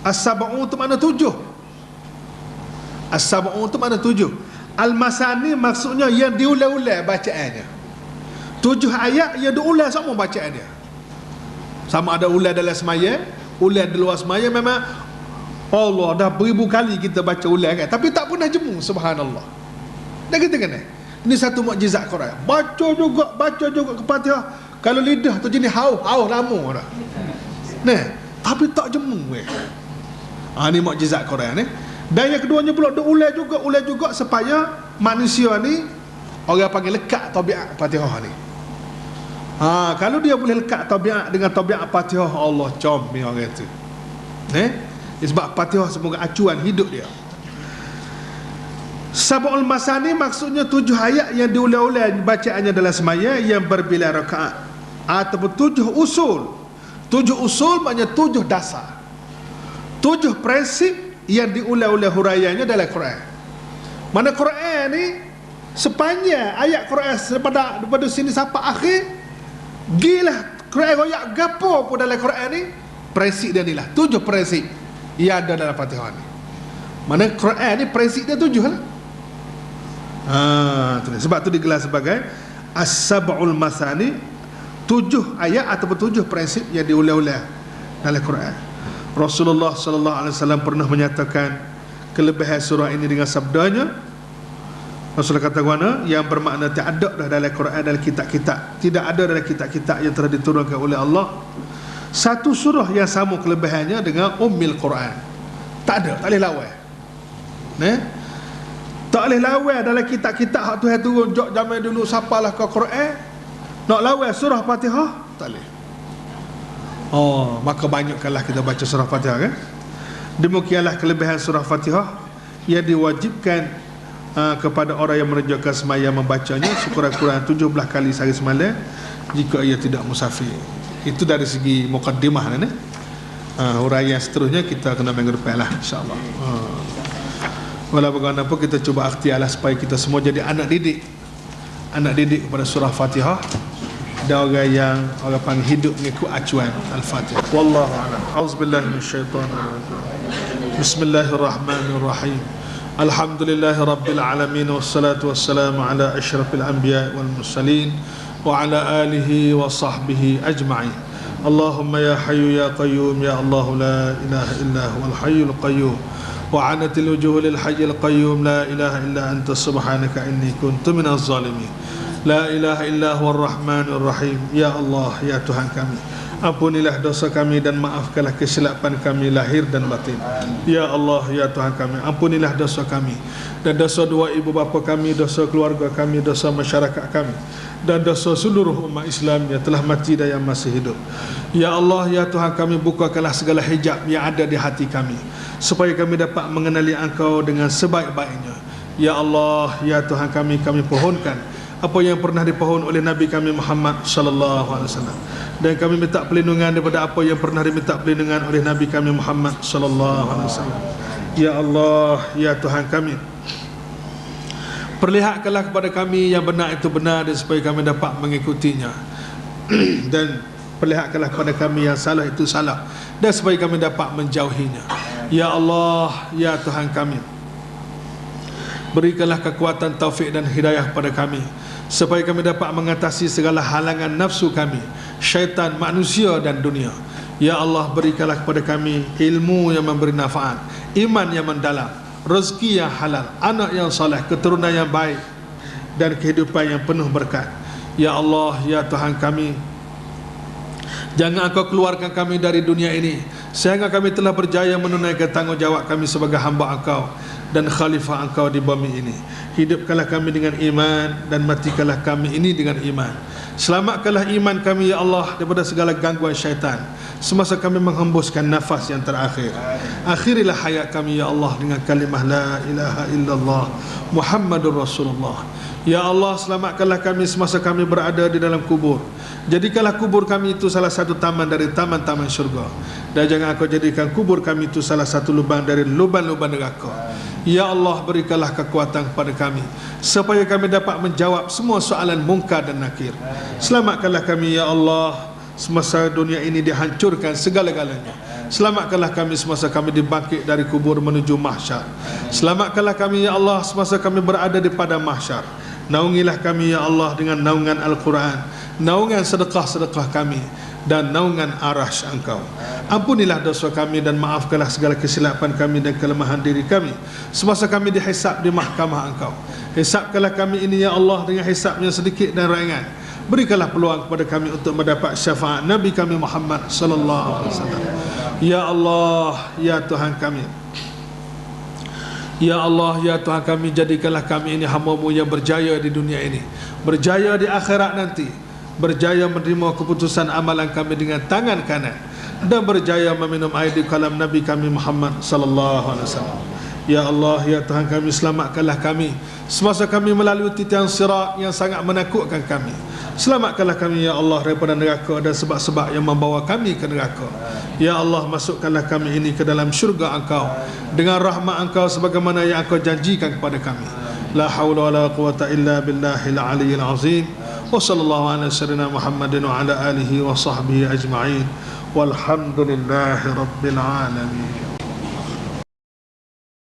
As-Sab'u itu makna 7. As-Sab'u itu makna 7. Al-Masani maksudnya yang diulang-ulang bacaannya. 7 ayat yang diulang semua bacaan dia. Sama ada ulang dalam semaya, ulang di luar semaya, memang Allah dah beribu kali kita baca ulang kan, tapi tak pernah jemu, subhanallah. Dah kita kena. Ini satu mukjizat Quran. Baca juga ke Fatihah. Kalau lidah tu jenis hauh lama dah. Tapi tak jemu ni mukjizat Quran ni. Dan yang keduanya pula ulang juga supaya manusia ni orang panggil lekat tabiat Fatihah ni. Kalau dia boleh lekat tabiat dengan tabiat Fatihah, Allah comel orang tu. Sebab Fatihah sebagai acuan hidup dia. Sab'ul Masani maksudnya 7 ayat yang diulang-ulang bacaannya dalam semaya yang berbilang rakaat, ataupun 7 usul. 7 usul maknanya 7 dasar, 7 prinsip yang diulang-ulang huraiannya dalam Quran. Mana Quran ni sepanjang ayat Quran daripada sini sampai akhir, gilah Quran royak gapo pun dalam Quran ni, prinsip dia ni lah 7 prinsip yang ada dalam Fatihah ni. Mana Quran ni prinsip dia 7 lah. Sebab tu digelar sebagai As-Sab'ul Masani, 7 ayat ataupun 7 prinsip yang diulang-ulang dalam Quran. Rasulullah sallallahu alaihi wasallam pernah menyatakan kelebihan surah ini dengan sabdanya. Rasulullah kata mana yang bermakna tak ada dah dalam Quran, dalam kitab-kitab, tidak ada dalam kitab-kitab yang telah diturunkan oleh Allah satu surah yang sama kelebihannya dengan Ummul Quran. Tak ada, tak boleh lawan. Tak boleh lawan dalam kitab-kitab hak Tuhan turun zaman dulu siapalah ke Quran. Nak lawan surah Fatihah tak boleh. Maka banyakkanlah kita baca surah Fatihah kan. Demikianlah kelebihan surah Fatihah yang diwajibkan kepada orang yang mengerjakan sembahyang membacanya sekurang-kurang 17 kali sehari semalam jika ia tidak musafir. Itu dari segi mukaddimah ni. Huraian seterusnya kita kena minggu depan lah, insyaAllah. Walau bagaimanapun kita cuba ikhtiarlah supaya kita semua jadi anak didik kepada surah Fatihah, dan orang panggil hidup mengikut acuan Al-Fatihah. Wallahu a'lam. Auzubillahi minasyaitonirrajim. Bismillahirrahmanirrahim. Alhamdulillahi rabbil alamin, wassalatu wassalamu ala asyrafil anbiya wal mursalin wa ala alihi wa sahbihi ajma'in. Allahumma ya hayyu ya qayyum ya Allah la ilaha illa huwal hayyul qayyum wa 'anatil wujuh lil hayyil qayyum la ilaha illa anta subhanaka inni kuntu minaz zalimin. La ilaha illa huwar rahmanur rahim. Ya Allah, ya Tuhan kami, ampunilah dosa kami dan maafkanlah kesilapan kami lahir dan batin. Ya Allah, ya Tuhan kami, ampunilah dosa kami dan dosa dua ibu bapa kami, dosa keluarga kami, dosa masyarakat kami, dan dosa seluruh umat Islam yang telah mati dan yang masih hidup. Ya Allah, ya Tuhan kami, bukakanlah segala hijab yang ada di hati kami supaya kami dapat mengenali Engkau dengan sebaik-baiknya. Ya Allah, ya Tuhan kami pohonkan apa yang pernah dipohon oleh Nabi kami Muhammad sallallahu alaihi wasallam, dan kami minta perlindungan daripada apa yang pernah diminta perlindungan oleh Nabi kami Muhammad sallallahu alaihi wasallam. Ya Allah, ya Tuhan kami, perlihatkanlah kepada kami yang benar itu benar dan supaya kami dapat mengikutinya, dan perlihatkanlah kepada kami yang salah itu salah dan supaya kami dapat menjauhinya. Ya Allah, ya Tuhan kami, berikanlah kekuatan taufik dan hidayah kepada kami supaya kami dapat mengatasi segala halangan nafsu kami, syaitan, manusia dan dunia. Ya Allah, berikanlah kepada kami ilmu yang memberi manfaat, iman yang mendalam, rezeki yang halal, anak yang soleh, keturunan yang baik, dan kehidupan yang penuh berkat. Ya Allah, ya Tuhan kami, jangan Engkau keluarkan kami dari dunia ini sehingga kami telah berjaya menunaikan tanggungjawab kami sebagai hamba Engkau dan khalifah Engkau di bumi ini. Hidupkanlah kami dengan iman dan matikanlah kami ini dengan iman. Selamatkanlah iman kami ya Allah daripada segala gangguan syaitan semasa kami menghembuskan nafas yang terakhir. Akhirilah hayat kami ya Allah dengan kalimah la ilaha illallah Muhammadur Rasulullah. Ya Allah, selamatkanlah kami semasa kami berada di dalam kubur. Jadikanlah kubur kami itu salah satu taman dari taman-taman syurga, dan jangan Engkau jadikan kubur kami itu salah satu lubang dari lubang-lubang neraka. Ya Allah, berikanlah kekuatan kepada kami supaya kami dapat menjawab semua soalan mungkar dan nakir. Selamatkanlah kami ya Allah semasa dunia ini dihancurkan segala-galanya. Selamatkanlah kami semasa kami dibangkit dari kubur menuju mahsyar. Selamatkanlah kami ya Allah semasa kami berada di padang mahsyar. Naungilah kami ya Allah dengan naungan Al-Quran, naungan sedekah-sedekah kami, dan naungan arasy Engkau. Ampunilah dosa kami dan maafkanlah segala kesilapan kami dan kelemahan diri kami semasa kami dihisab di mahkamah Engkau. Hisabkanlah kami ini ya Allah dengan hisab yang sedikit dan ringan. Berikanlah peluang kepada kami untuk mendapat syafaat Nabi kami Muhammad sallallahu alaihi wasallam. Ya Allah, ya Tuhan kami, ya Allah, ya Tuhan kami, jadikanlah kami ini hamba-Mu yang berjaya di dunia ini, berjaya di akhirat nanti, berjaya menerima keputusan amalan kami dengan tangan kanan, dan berjaya meminum air di kalam Nabi kami Muhammad sallallahu alaihi wasallam. Ya Allah, ya Tuhan kami, selamatkanlah kami semasa kami melalui titian sirat yang sangat menakutkan kami. Selamatkanlah kami ya Allah daripada neraka dan sebab-sebab yang membawa kami ke neraka. Ya Allah, masukkanlah kami ini ke dalam syurga Engkau dengan rahmat Engkau sebagaimana yang Engkau janjikan kepada kami. La haula wala quwata illa billahil aliyyil azim. Wa sallallahu ala sayyidina Muhammadin wa ala alihi wa sahbihi ajma'in. Walhamdulillahi rabbil alamin.